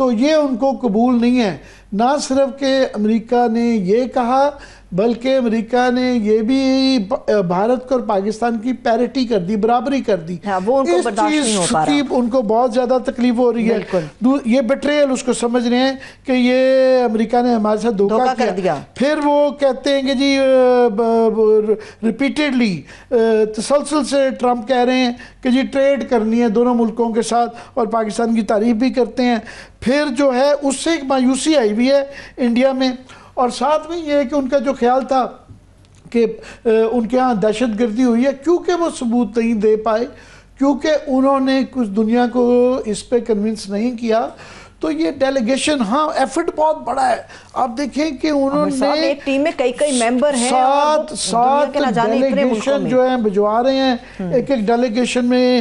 تو یہ ان کو قبول نہیں ہے. نہ صرف کہ امریکہ نے یہ کہا بلکہ امریکہ نے یہ بھی بھارت کو اور پاکستان کی پیرٹی کر دی, برابری کر دی. وہ ان کو برداشت نہیں ہو پا رہا, اس چیز ان کو بہت زیادہ تکلیف ہو رہی ہے. یہ بیٹریل اس کو سمجھ رہے ہیں کہ یہ امریکہ نے ہمارے ساتھ دھوکہ کر دیا. پھر وہ کہتے ہیں کہ جی ریپیٹڈلی تسلسل سے ٹرمپ کہہ رہے ہیں کہ جی ٹریڈ کرنی ہے دونوں ملکوں کے ساتھ, اور پاکستان کی تعریف بھی کرتے ہیں. پھر جو ہے اس سے ایک مایوسی آئی بھی ہے انڈیا میں, اور ساتھ میں یہ ہے کہ ان کا جو خیال تھا کہ ان کے ہاں دہشت گردی ہوئی ہے, کیونکہ وہ ثبوت نہیں دے پائے, کیونکہ انہوں نے کچھ دنیا کو اس پہ کنونس نہیں کیا. تو یہ ڈیلیگیشن ہاں ایفرٹ بہت بڑا ہے. آپ دیکھیں کہ انہوں نے ایک ٹیم میں کئی ممبر ہیں, سات ڈیلیگیشن جو ہیں بھجوا رہے ہیں. ایک ڈیلیگیشن میں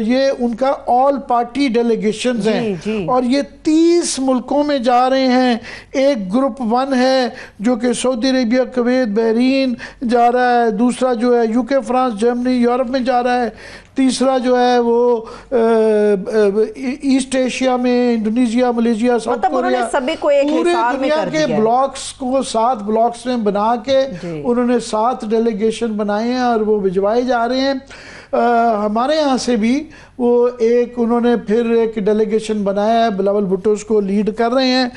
یہ ان کا آل پارٹی ڈیلیگیشنز ہیں, اور یہ 30 ملکوں میں جا رہے ہیں. ایک گروپ 1 ہے جو کہ سعودی عربیہ, کویت, بحرین جا رہا ہے. دوسرا جو ہے UK, فرانس, جرمنی, یورپ میں جا رہا ہے. تیسرا جو ہے وہ ایسٹ ایشیا میں انڈونیشیا, ملیشیا, ساؤتھ کوریا, پورے دنیا کے بلاکس کو 7 بلاکس میں بنا کے انہوں نے 7 ڈیلیگیشن بنائے ہیں اور وہ بھجوائے جا رہے ہیں. ہمارے یہاں سے بھی وہ ایک انہوں نے پھر ایک ڈیلیگیشن بنایا ہے, بلاول بھٹو اس کو لیڈ کر رہے ہیں.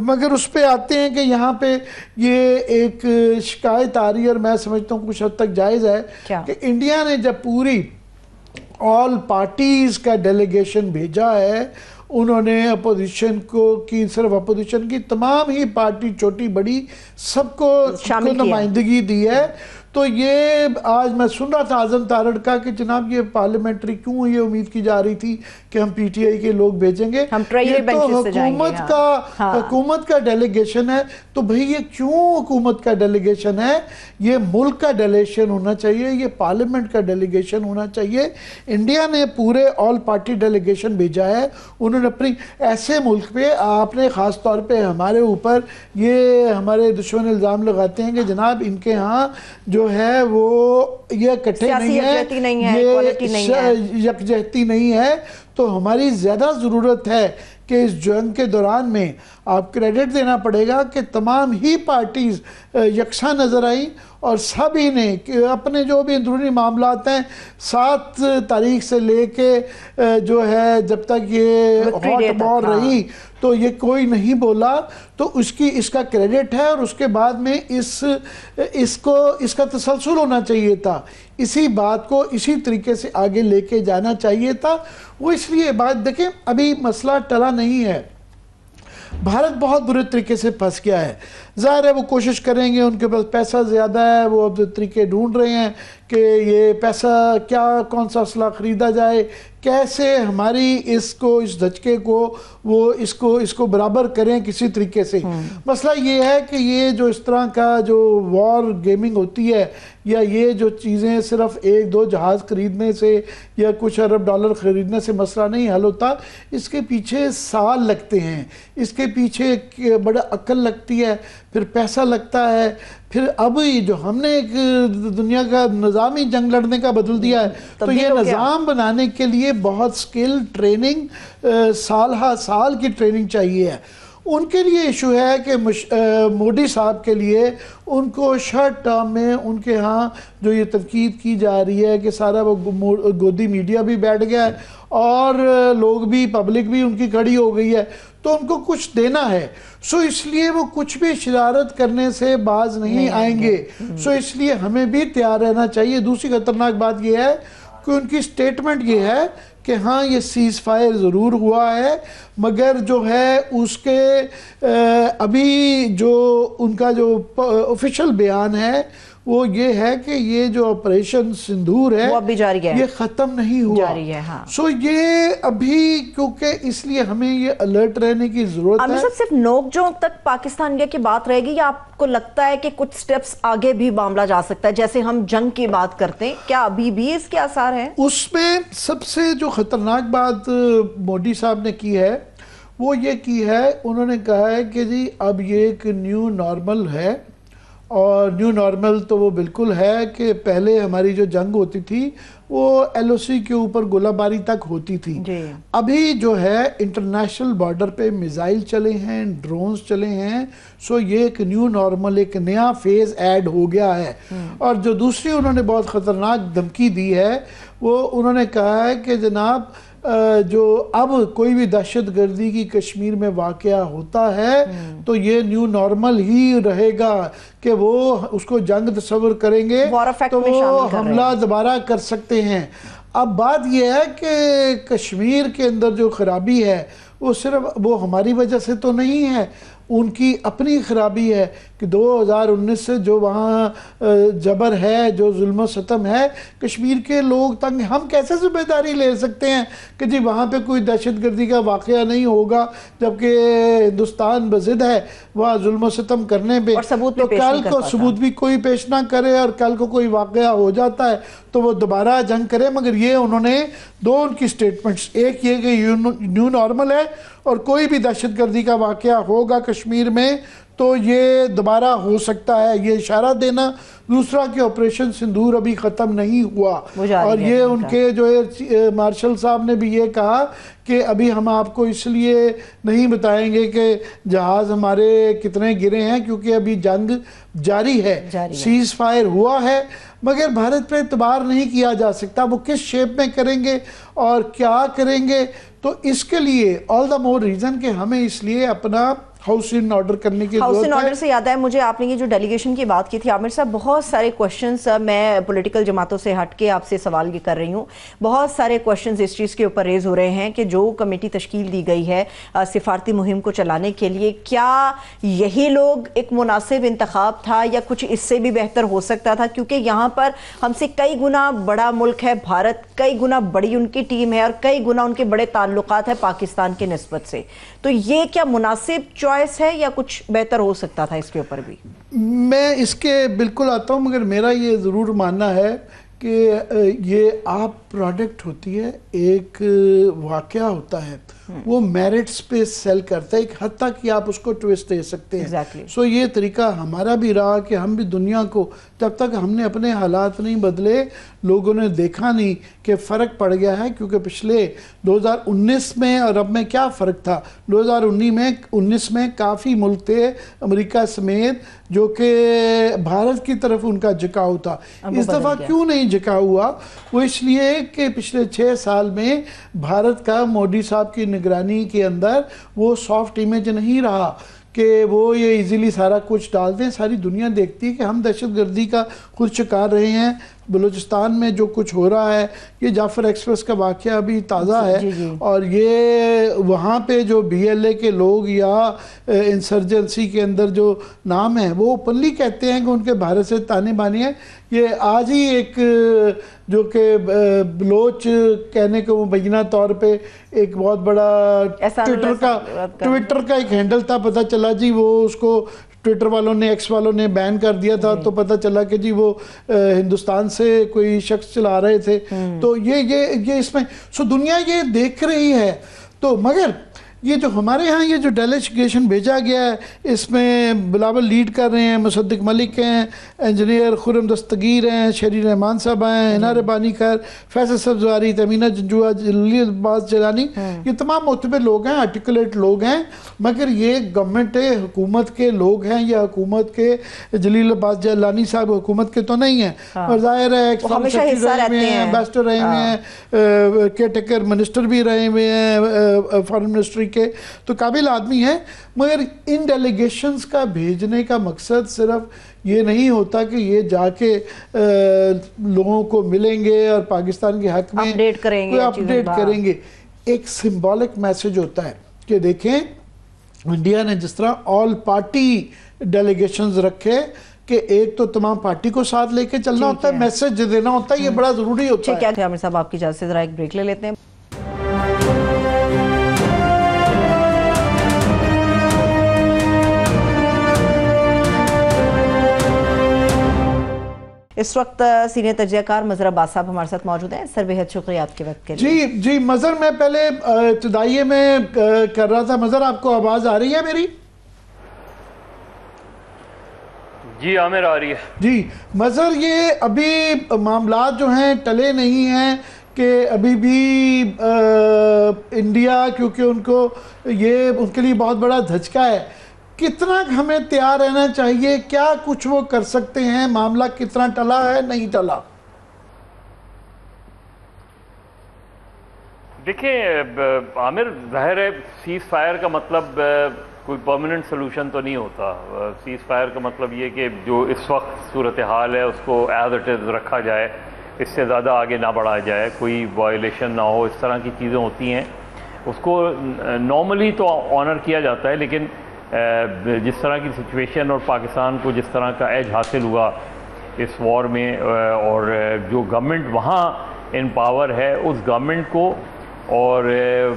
مگر اس پہ آتے ہیں کہ یہاں پہ یہ ایک شکایت آ رہی ہے, اور میں سمجھتا ہوں کچھ حد تک جائز ہے, کہ انڈیا نے جب پوری آل پارٹیز کا ڈیلیگیشن بھیجا ہے, انہوں نے اپوزیشن کو کی, صرف اپوزیشن کی تمام ہی پارٹی چھوٹی بڑی سب کو نمائندگی دی ہے. تو یہ آج میں سن رہا تھا اعظم تارڑ کا کہ جناب یہ پارلیمنٹری کیوں یہ امید کی جا رہی تھی کہ ہم پی ٹی آئی کے لوگ بھیجیں گے, یہ تو حکومت کا ڈیلیگیشن ہے. تو بھئی یہ کیوں حکومت کا ڈیلیگیشن ہے؟ یہ ملک کا ڈیلیگیشن ہونا چاہیے, یہ پارلیمنٹ کا ڈیلیگیشن ہونا چاہیے. انڈیا نے پورے آل پارٹی ڈیلیگیشن بھیجا ہے. انہوں نے اپنی ایسے ملک پہ, آپ نے خاص طور پہ ہمارے اوپر یہ ہمارے دشمن الزام لگاتے ہیں کہ جناب ان کے ہاں جو ہے وہ یہ اکٹھے نہیں ہے, یہ یکجہتی نہیں ہے. تو ہماری زیادہ ضرورت ہے کہ اس جنگ کے دوران میں آپ کریڈٹ دینا پڑے گا کہ تمام ہی پارٹیز یکساں نظر آئیں, اور سبھی نے اپنے جو بھی اندرونی معاملات ہیں 7 تاریخ سے لے کے جو ہے جب تک یہ ہاٹ وار رہی تو یہ کوئی نہیں بولا. تو اس کا کریڈٹ ہے, اور اس کے بعد میں اس کا تسلسل ہونا چاہیے تھا. اسی بات کو اسی طریقے سے آگے لے کے جانا چاہیے تھا. وہ اس لیے بات دیکھیں, ابھی مسئلہ ٹلا نہیں ہے. بھارت بہت برے طریقے سے پھنس گیا ہے. ظاہر ہے وہ کوشش کریں گے, ان کے پاس پیسہ زیادہ ہے, وہ اب طریقے ڈھونڈ رہے ہیں کہ یہ پیسہ کیا, کون سا اسلحہ خریدا جائے, کیسے ہماری اس دھچکے کو وہ اس کو برابر کریں کسی طریقے سے. مسئلہ یہ ہے کہ یہ جو اس طرح کا جو وار گیمنگ ہوتی ہے, یا یہ جو چیزیں صرف 1-2 جہاز خریدنے سے یا کچھ ارب ڈالر خریدنے سے مسئلہ نہیں حل ہوتا. اس کے پیچھے سال لگتے ہیں, اس کے پیچھے بڑا عقل لگتی ہے, پھر پیسہ لگتا ہے. پھر اب جو ہم نے ایک دنیا کا نظامی جنگ لڑنے کا بدل دیا ہے, تو یہ نظام بنانے کے لیے بہت سکل, ٹریننگ, سال کی ٹریننگ چاہیے ہے. ان کے لیے ایشو ہے کہ مودی صاحب کے لیے ان کو شارٹ ٹرم میں ان کے ہاں جو یہ تنقید کی جا رہی ہے کہ سارا وہ گودی میڈیا بھی بیٹھ گیا ہے اور لوگ بھی, پبلک بھی ان کی کھڑی ہو گئی ہے, تو ان کو کچھ دینا ہے. سو اس لیے وہ کچھ بھی شرارت کرنے سے باز نہیں آئیں گے. سو اس لیے ہمیں بھی تیار رہنا چاہیے. دوسری خطرناک بات یہ ہے کہ ان کی سٹیٹمنٹ یہ ہے کہ ہاں یہ سیز فائر ضرور ہوا ہے, مگر جو ہے اس کے ابھی جو ان کا جو آفیشیل بیان ہے وہ یہ ہے کہ یہ جو آپریشن سندور ہے وہ ابھی جاری ہے, یہ ختم نہیں ہوا. جاری ہے, ہاں. سو یہ ابھی, کیونکہ اس لیے ہمیں یہ الرٹ رہنے کی ضرورت ہے. عامر صاحب, صرف نوک جھونک تک پاکستان انڈیا کی بات رہے گی, یا آپ کو لگتا ہے کہ کچھ سٹیپس آگے بھی معاملہ جا سکتا ہے؟ جیسے ہم جنگ کی بات کرتے ہیں, کیا ابھی بھی اس کے آثار ہیں؟ اس میں سب سے جو خطرناک بات مودی صاحب نے کی ہے وہ یہ کی ہے, انہوں نے کہا ہے کہ جی اب یہ ایک نیو نارمل ہے, اور نیو نارمل تو وہ بالکل ہے کہ پہلے ہماری جو جنگ ہوتی تھی وہ ایل او سی کے اوپر گولہ باری تک ہوتی تھی. ابھی جو ہے انٹرنیشنل بارڈر پہ میزائل چلے ہیں, ڈرونز چلے ہیں, سو یہ ایک نیو نارمل, ایک نیا فیز ایڈ ہو گیا ہے. اور جو دوسری انہوں نے بہت خطرناک دھمکی دی ہے وہ انہوں نے کہا ہے کہ جناب جو اب کوئی بھی دہشت گردی کی کشمیر میں واقعہ ہوتا ہے تو یہ نیو نارمل ہی رہے گا کہ وہ اس کو جنگ تصور کریں گے تو وہ حملہ دوبارہ کر سکتے ہیں. اب بات یہ ہے کہ کشمیر کے اندر جو خرابی ہے وہ صرف وہ ہماری وجہ سے تو نہیں ہے, ان کی اپنی خرابی ہے کہ 2019 سے جو وہاں جبر ہے, جو ظلم و ستم ہے, کشمیر کے لوگ تنگ. ہم کیسے ذمہ داری لے سکتے ہیں کہ جی وہاں پہ کوئی دہشت گردی کا واقعہ نہیں ہوگا جبکہ ہندوستان بضد ہے وہاں ظلم و ستم کرنے پہ, تو کل کو ثبوت بھی کوئی پیش نہ کرے اور کل کو کوئی واقعہ ہو جاتا ہے تو وہ دوبارہ جنگ کرے. مگر یہ انہوں نے دو ان کی سٹیٹمنٹس, ایک یہ کہ نیو نارمل ہے اور کوئی بھی دہشت گردی کا واقعہ ہوگا کشمیر میں تو یہ دوبارہ ہو سکتا ہے, یہ اشارہ دینا. دوسرا کہ آپریشن سندور ابھی ختم نہیں ہوا, اور یہ ان کے جو مارشل صاحب نے بھی یہ کہا کہ ابھی ہم آپ کو اس لیے نہیں بتائیں گے کہ جہاز ہمارے کتنے گرے ہیں کیونکہ ابھی جنگ جاری ہے, سیز فائر ہوا ہے مگر بھارت پہ اعتبار نہیں کیا جا سکتا. وہ کس شیپ میں کریں گے اور کیا کریں گے, تو اس کے لیے آل دا مور ریزن کہ ہمیں اس لیے اپنا ہاؤس ان آرڈر کرنے کی ضرورت ہے. ہاؤس ان آرڈر سے یاد ہے مجھے, آپ نے یہ جو ڈیلیگیشن کی بات کی تھی عامر صاحب, بہت سارے کوشچنز, میں پولیٹیکل جماعتوں سے ہٹ کے آپ سے سوال یہ کر رہی ہوں, بہت سارے کوشچنز اس چیز کے اوپر ریز ہو رہے ہیں کہ جو کمیٹی تشکیل دی گئی ہے سفارتی مہم کو چلانے کے لیے, کیا یہی لوگ ایک مناسب انتخاب تھا یا کچھ اس سے بھی بہتر ہو سکتا تھا؟ کیونکہ یہاں پر ہم سے کئی گنا بڑا ملک ہے بھارت, کئی گنا بڑی ان کی ٹیم ہے اور کئی گنا ان کے بڑے تعلقات ہیں پاکستان کے نسبت سے, تو یہ کیا مناسب چوائس ہے یا کچھ بہتر ہو سکتا تھا اس کے اوپر بھی؟ میں اس کے بالکل آتا ہوں, مگر میرا یہ ضرور ماننا ہے کہ یہ آپ پروڈکٹ ہوتی ہے, ایک واقعہ ہوتا ہے, وہ میرٹس پہ سیل کرتا ہے, ایک حد تک کہ آپ اس کو ٹویسٹ دے سکتے ہیں. سو یہ طریقہ ہمارا بھی رہا کہ ہم بھی دنیا کو, جب تک ہم نے اپنے حالات نہیں بدلے, لوگوں نے دیکھا نہیں کہ فرق پڑ گیا ہے. کیونکہ پچھلے 2019 میں اور اب میں کیا فرق تھا, 2019 میں کافی ملک تھے امریکہ سمیت جو کہ بھارت کی طرف ان کا جھکاؤ تھا. اس دفعہ کیوں نہیں جھکاؤ ہوا؟ وہ اس لیے کہ پچھلے 6 سال میں بھارت کا مودی صاحب کی نگرانی کے اندر وہ سافٹ امیج نہیں رہا کہ وہ یہ ایزیلی سارا کچھ ڈال دیں. ساری دنیا دیکھتی ہے کہ ہم دہشت گردی کا خود شکار رہے ہیں. بلوچستان میں جو کچھ ہو رہا ہے, یہ جعفر ایکسپریس کا واقعہ ابھی تازہ ہے, اور یہ وہاں پہ جو بی ایل اے کے لوگ یا انسرجنسی کے اندر جو نام ہیں وہ اوپنلی کہتے ہیں کہ ان کے بھارت سے تانے بانی ہیں. یہ آج ہی ایک جو کہ بلوچ کہنے کو مبینہ طور پہ ایک بہت بڑا ٹویٹر کا ایک ہینڈل تھا, پتہ چلا جی وہ اس کو ٹویٹر والوں نے, ایکس والوں نے بین کر دیا تھا, تو پتہ چلا کہ جی وہ ہندوستان سے کوئی شخص چلا رہے تھے. تو یہ اس میں سو دنیا یہ دیکھ رہی ہے. تو مگر یہ جو ہمارے ہاں یہ جو ڈیلیگیشن بھیجا گیا ہے, اس میں بلاول لیڈ کر رہے ہیں, مصدق ملک ہیں, انجینئر خرم دستگیر ہیں, شہری رحمان صاحب ہیں, ہنا ربانی خیر, فیصل سبزواری, تمینہ جنجوعہ, جلیل عباس جیلانی, یہ تمام معتبر لوگ ہیں, آرٹیکولیٹ لوگ ہیں. مگر یہ گورنمنٹ حکومت کے لوگ ہیں یا حکومت کے, جلیل عباس جیلانی صاحب حکومت کے تو نہیں ہیں, اور ظاہر ہے ایمبیسڈر رہے ہوئے ہیں, کیئر ٹیکر منسٹر بھی رہے ہوئے ہیں فارن منسٹری کے, تو قابل آدمی ہیں. مگر ان ڈیلیگیشنز کا بھیجنے کا مقصد صرف یہ نہیں ہوتا کہ یہ جا کے لوگوں کو ملیں گے اور پاکستان کے حق میں اپڈیٹ کریں گے. ایک سمبولک میسج ہوتا ہے کہ دیکھیں انڈیا نے جس طرح آل پارٹی ڈیلیگیشنز رکھے کہ ایک تو تمام پارٹی کو ساتھ لے کے چلنا ہوتا ہے, میسج دینا ہوتا ہے, یہ بڑا ضروری ہوتا ہے. ٹھیک ہے عامر صاحب, آپ کی اجازت سے ذرا ایک بریک لے لیتے ہیں. اس وقت سینئر تجزیہ کار مظہر عباس صاحب ہمارے ساتھ موجود ہیں. سر بہت شکریہ آپ کے وقت کے لیے. جی مظہر, میں پہلے ابتدائیے میں کر رہا تھا. مظہر آپ کو آواز آ رہی ہے میری؟ جی عامر آ رہی ہے جی مظہر، یہ ابھی معاملات جو ہیں ٹلے نہیں ہیں کہ ابھی بھی انڈیا، کیونکہ ان کے لیے بہت بڑا دھچکا ہے، کتنا ہمیں تیار رہنا چاہیے؟ کیا کچھ وہ کر سکتے ہیں؟ معاملہ کتنا ٹلا ہے، نہیں ٹلا؟ دیکھیں عامر، ظاہر ہے سیز فائر کا مطلب کوئی پرماننٹ سلوشن تو نہیں ہوتا. سیز فائر کا مطلب یہ کہ جو اس وقت صورتحال ہے اس کو ایز اٹ از رکھا جائے، اس سے زیادہ آگے نہ بڑھا جائے، کوئی وائلیشن نہ ہو، اس طرح کی چیزیں ہوتی ہیں. اس کو نارملی تو آنر کیا جاتا ہے، لیکن جس طرح کی سچویشن اور پاکستان کو جس طرح کا ایج حاصل ہوا اس وار میں، اور جو گورنمنٹ وہاں ان پاور ہے، اس گورنمنٹ کو اور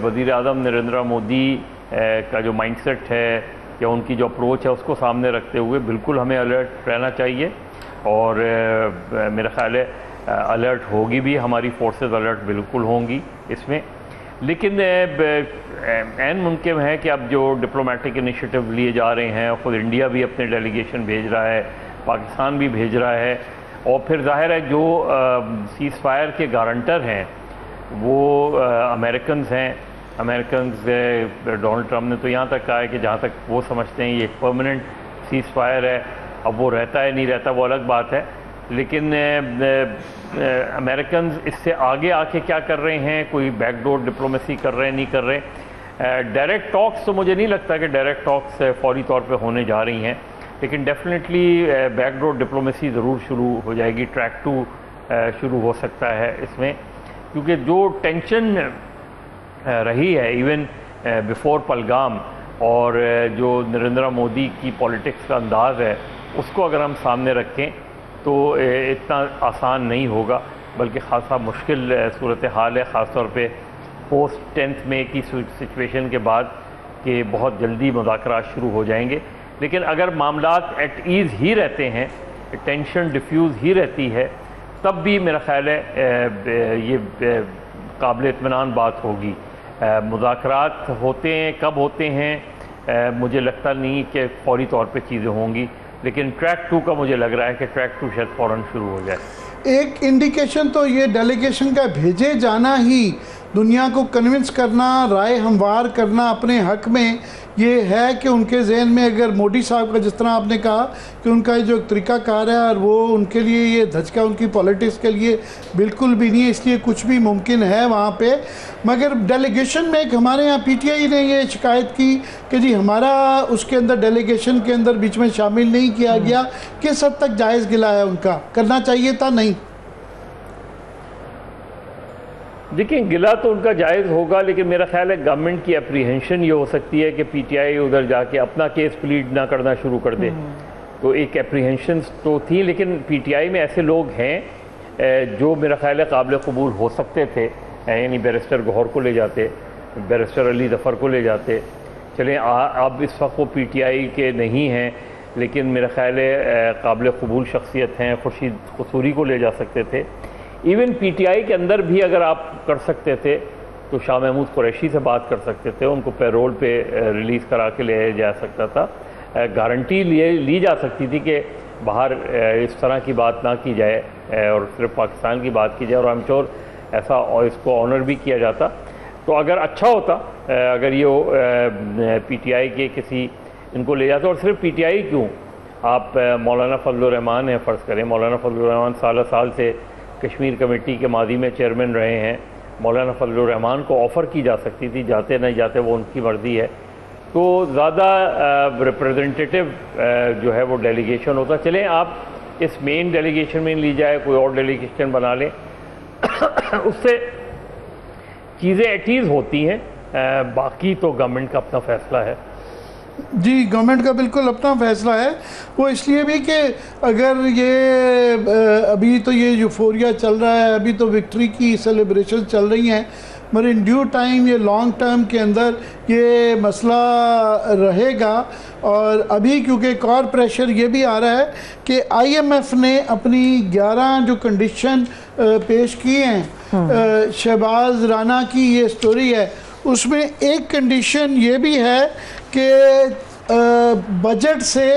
وزیر اعظم نریندر مودی کا جو مائنڈ سیٹ ہے یا ان کی جو اپروچ ہے، اس کو سامنے رکھتے ہوئے بالکل ہمیں الرٹ رہنا چاہیے. اور میرا خیال ہے الرٹ ہوگی بھی، ہماری فورسز الرٹ بالکل ہوں گی اس میں. لیکن عین ممکن ہے کہ اب جو ڈپلومیٹک انیشیٹو لیے جا رہے ہیں، خود انڈیا بھی اپنے ڈیلیگیشن بھیج رہا ہے، پاکستان بھی بھیج رہا ہے، اور پھر ظاہر ہے جو سیز فائر کے گارنٹر ہیں وہ امریکنز ہیں. امریکنز ڈونلڈ ٹرمپ نے تو یہاں تک کہا ہے کہ جہاں تک وہ سمجھتے ہیں یہ ایک پرماننٹ سیز فائر ہے. اب وہ رہتا ہے نہیں رہتا وہ الگ بات ہے، لیکن امریکنز اس سے آگے آ کے کیا کر رہے ہیں، کوئی بیک ڈور ڈپلومیسی کر رہے ہیں نہیں کر رہے. ڈائریکٹ ٹاکس تو مجھے نہیں لگتا کہ ڈائریکٹ ٹاکس فوری طور پہ ہونے جا رہی ہیں، لیکن ڈیفینیٹلی بیک ڈور ڈپلومیسی ضرور شروع ہو جائے گی. ٹریک 2 شروع ہو سکتا ہے اس میں، کیونکہ جو ٹینشن رہی ہے ایون بیفور پلگام، اور جو نریندر مودی کی پالیٹکس کا انداز ہے، اس کو اگر ہم سامنے رکھیں تو اتنا آسان نہیں ہوگا، بلکہ خاصا مشکل صورتحال ہے، خاص طور پہ پوسٹ 10 مئی کی سچویشن کے بعد کہ بہت جلدی مذاکرات شروع ہو جائیں گے. لیکن اگر معاملات ایٹ ایز ہی رہتے ہیں، ٹینشن ڈیفیوز ہی رہتی ہے، تب بھی میرا خیال ہے یہ قابل اطمینان بات ہوگی. مذاکرات ہوتے ہیں، کب ہوتے ہیں مجھے لگتا نہیں کہ فوری طور پہ چیزیں ہوں گی، لیکن ٹریک 2 کا مجھے لگ رہا ہے کہ ٹریک 2 شاید فوراً شروع ہو جائے. ایک انڈیکیشن تو یہ ڈیلیگیشن کا بھیجے جانا ہی دنیا کو کنونس کرنا، رائے ہموار کرنا اپنے حق میں، یہ ہے کہ ان کے ذہن میں اگر مودی صاحب کا جس طرح آپ نے کہا کہ ان کا جو طریقہ کار ہے اور وہ ان کے لیے یہ دھچکا ان کی پولیٹکس کے لیے بالکل بھی نہیں ہے، اس لیے کچھ بھی ممکن ہے وہاں پہ. مگر ڈیلیگیشن میں ایک ہمارے یہاں پی ٹی آئی نے یہ شکایت کی کہ جی ہمارا اس کے اندر ڈیلیگیشن کے اندر بیچ میں شامل نہیں کیا گیا. کس حد تک جائز گلا ہے ان کا؟ کرنا چاہیے تھا؟ نہیں؟ دیکھیں گلا تو ان کا جائز ہوگا، لیکن میرا خیال ہے گورنمنٹ کی اپریہنشن یہ ہو سکتی ہے کہ پی ٹی آئی ادھر جا کے اپنا کیس پلیڈ نہ کرنا شروع کر دے. تو ایک اپریہنشنز تو تھی، لیکن پی ٹی آئی میں ایسے لوگ ہیں جو میرا خیال ہے قابل قبول ہو سکتے تھے. یعنی بیرسٹر گوہر کو لے جاتے، بیرسٹر علی ظفر کو لے جاتے. چلیں اب اس وقت وہ پی ٹی آئی کے نہیں ہیں، لیکن میرا خیال ہے قابل قبول شخصیت ہیں. خورشید قصوری کو لے جا سکتے تھے. ایون پی ٹی آئی کے اندر بھی اگر آپ کر سکتے تھے تو شاہ محمود قریشی سے بات کر سکتے تھے، ان کو پیرول پہ ریلیز کرا کے لے جا سکتا تھا. گارنٹی لی جا سکتی تھی کہ باہر اس طرح کی بات نہ کی جائے اور صرف پاکستان کی بات کی جائے، اور I'm sure ایسا اس کو آنر بھی کیا جاتا. تو اگر اچھا ہوتا اگر یہ پی ٹی آئی کے کسی ان کو لے جاتا. اور صرف پی ٹی آئی کیوں، آپ مولانا فضل الرحمان ہیں فرض کریں. مولانا فضل الرحمان سال سے کشمیر کمیٹی کے ماضی میں چیئرمین رہے ہیں. مولانا فضل الرحمان کو آفر کی جا سکتی تھی، جاتے نہیں جاتے وہ ان کی مرضی ہے. تو زیادہ ریپریزنٹیٹیو جو ہے وہ ڈیلیگیشن ہوتا. چلیں آپ اس مین ڈیلیگیشن میں لی جائے، کوئی اور ڈیلیگیشن بنا لیں، اس سے چیزیں ایٹ ایز ہوتی ہیں. باقی تو گورنمنٹ کا اپنا فیصلہ ہے. جی گورنمنٹ کا بالکل اپنا فیصلہ ہے. وہ اس لیے بھی کہ اگر یہ ابھی تو یہ یوفوریا چل رہا ہے، ابھی تو وکٹری کی سیلیبریشن چل رہی ہیں، مگر ان ڈیو ٹائم یہ لانگ ٹرم کے اندر یہ مسئلہ رہے گا. اور ابھی کیونکہ ایک اور پریشر یہ بھی آ رہا ہے کہ آئی ایم ایف نے اپنی 11 جو کنڈیشن پیش کی ہیں، شہباز رانا کی یہ سٹوری ہے، اس میں ایک کنڈیشن یہ بھی ہے کہ بجٹ سے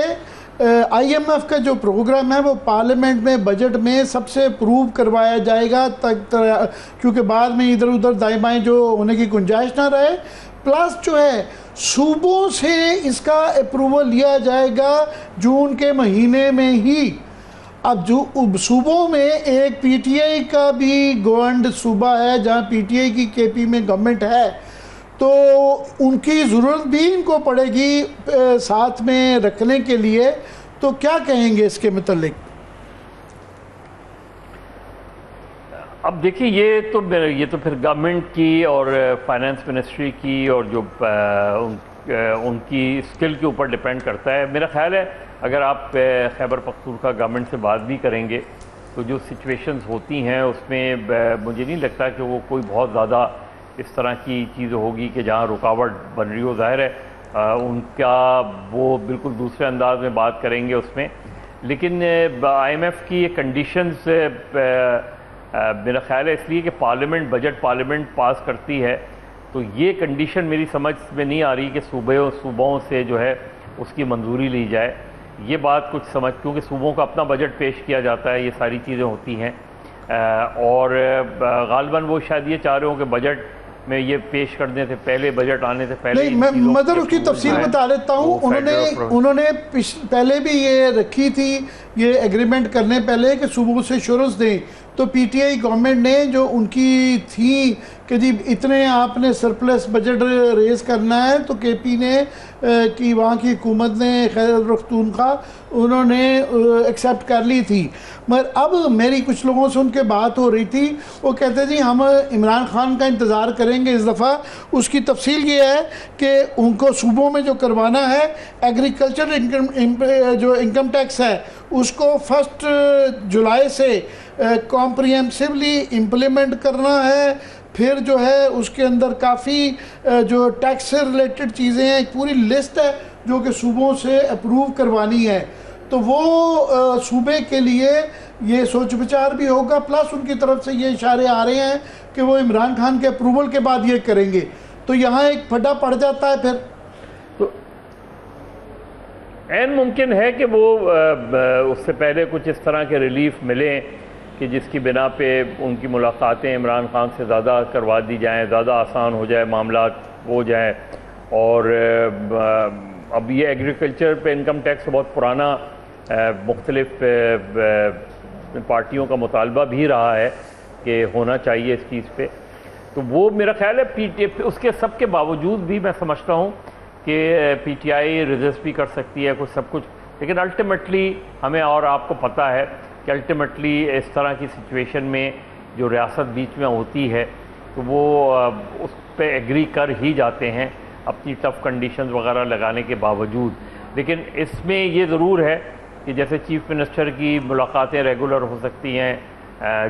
IMF کا جو پروگرام ہے وہ پارلیمنٹ میں بجٹ میں سب سے اپروو کروایا جائے گا کیونکہ بعد میں ادھر ادھر دائیں بائیں جو ہونے کی گنجائش نہ رہے. پلس جو ہے صوبوں سے اس کا اپروول لیا جائے گا جون کے مہینے میں ہی. اب جو صوبوں میں ایک PTI کا بھی گورنڈ صوبہ ہے جہاں PTI کی KP میں گورنمنٹ ہے, تو ان کی ضرورت بھی ان کو پڑے گی ساتھ میں رکھنے کے لیے. تو کیا کہیں گے اس کے متعلق؟ اب دیکھیں یہ تو پھر گورنمنٹ کی اور فائنانس منسٹری کی اور جو ان کی اسکل کے اوپر ڈیپینڈ کرتا ہے. میرا خیال ہے اگر آپ خیبر پختونخوا گورنمنٹ سے بات بھی کریں گے تو جو سچویشنز ہوتی ہیں اس میں مجھے نہیں لگتا کہ وہ کوئی بہت زیادہ اس طرح کی چیز ہوگی کہ جہاں رکاوٹ بن رہی ہو. ظاہر ہے ان کا وہ بالکل دوسرے انداز میں بات کریں گے اس میں, لیکن IMF کی یہ کنڈیشنز میرا خیال ہے اس لیے کہ بجٹ پارلیمنٹ پاس کرتی ہے, تو یہ کنڈیشن میری سمجھ میں نہیں آ رہی کہ صوبوں سے جو ہے اس کی منظوری لی جائے. یہ بات کچھ کیونکہ صوبوں کا اپنا بجٹ پیش کیا جاتا ہے, یہ ساری چیزیں ہوتی ہیں, اور غالباً وہ شاید یہ چاہ رہے ہوں کہ بجٹ میں یہ پیش کرنے سے پہلے, بجٹ آنے سے پہلے. نہیں, میں مدر اس کی تفصیل بتا دیتا ہوں. انہوں نے پہلے بھی یہ رکھی تھی یہ ایگریمنٹ کرنے پہلے کہ صوبوں سے ایشورنس دیں, تو PTI گورنمنٹ نے جو ان کی تھی کہ جی اتنے آپ نے سرپلس بجٹ ریز کرنا ہے, تو KP نے کہ وہاں کی حکومت نے خیبر پختونخوا انہوں نے ایکسیپٹ کر لی تھی. مگر اب میری کچھ لوگوں سے ان کے بات ہو رہی تھی, وہ کہتے جی ہم عمران خان کا انتظار کریں گے اس دفعہ. اس کی تفصیل یہ ہے کہ ان کو صوبوں میں جو کروانا ہے ایگریکلچر جو انکم ٹیکس ہے اس کو 1 جولائی سے کمپریہنسولی امپلیمنٹ کرنا ہے. پھر جو ہے اس کے اندر کافی جو ٹیکس سے ریلیٹڈ چیزیں ہیں, ایک پوری لسٹ ہے جو کہ صوبوں سے اپروو کروانی ہے. تو وہ صوبے کے لیے یہ سوچ بچار بھی ہوگا, پلس ان کی طرف سے یہ اشارے آ رہے ہیں کہ وہ عمران خان کے اپروول کے بعد یہ کریں گے. تو یہاں ایک پھڈا پڑ جاتا ہے. پھر تو عین ممکن ہے کہ وہ اس سے پہلے کچھ اس طرح کے ریلیف ملیں کہ جس کی بنا پہ ان کی ملاقاتیں عمران خان سے زیادہ کروا دی جائیں, زیادہ آسان ہو جائے, معاملات ہو جائیں. اور اب یہ ایگریکلچر پہ انکم ٹیکس بہت پرانا مختلف پارٹیوں کا مطالبہ بھی رہا ہے کہ ہونا چاہیے اس چیز پہ. تو وہ میرا خیال ہے اس کے سب کے باوجود بھی میں سمجھتا ہوں کہ PTI ریزسٹ بھی کر سکتی ہے کچھ سب کچھ, لیکن الٹیمیٹلی ہمیں اور آپ کو پتہ ہے کہ الٹیمیٹلی اس طرح کی سچویشن میں جو ریاست بیچ میں ہوتی ہے تو وہ اس پہ ایگری کر ہی جاتے ہیں اپنی ٹف کنڈیشنز وغیرہ لگانے کے باوجود. لیکن اس میں یہ ضرور ہے کہ جیسے چیف منسٹر کی ملاقاتیں ریگولر ہو سکتی ہیں,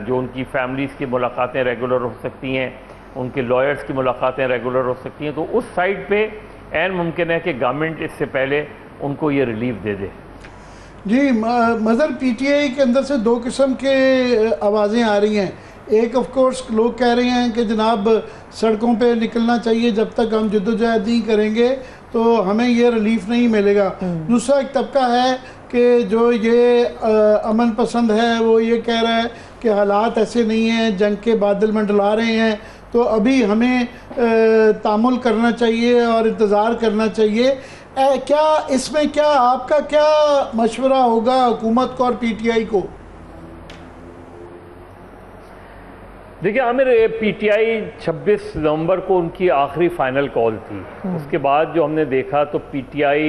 جو ان کی فیملیز کی ملاقاتیں ریگولر ہو سکتی ہیں, ان کے لائرز کی ملاقاتیں ریگولر ہو سکتی ہیں, تو اس سائڈ پہ عین ممکن ہے کہ گورنمنٹ اس سے پہلے ان کو یہ ریلیف دے دے. جی مظہر PTI کے اندر سے 2 قسم کے آوازیں آ رہی ہیں. ایک آف کورس لوگ کہہ رہے ہیں کہ جناب سڑکوں پہ نکلنا چاہیے, جب تک ہم جدوجہد نہیں کریں گے تو ہمیں یہ ریلیف نہیں ملے گا. دوسرا ایک طبقہ ہے کہ جو یہ امن پسند ہے, وہ یہ کہہ رہا ہے کہ حالات ایسے نہیں ہیں, جنگ کے بادل منڈلا رہے ہیں, تو ابھی ہمیں تحمل کرنا چاہیے اور انتظار کرنا چاہیے. کیا اس میں کیا آپ کا کیا مشورہ ہوگا حکومت کو اور PTI کو؟ دیکھیں عامر, PTI 26 نومبر کو ان کی آخری فائنل کال تھی. اس کے بعد جو ہم نے دیکھا تو PTI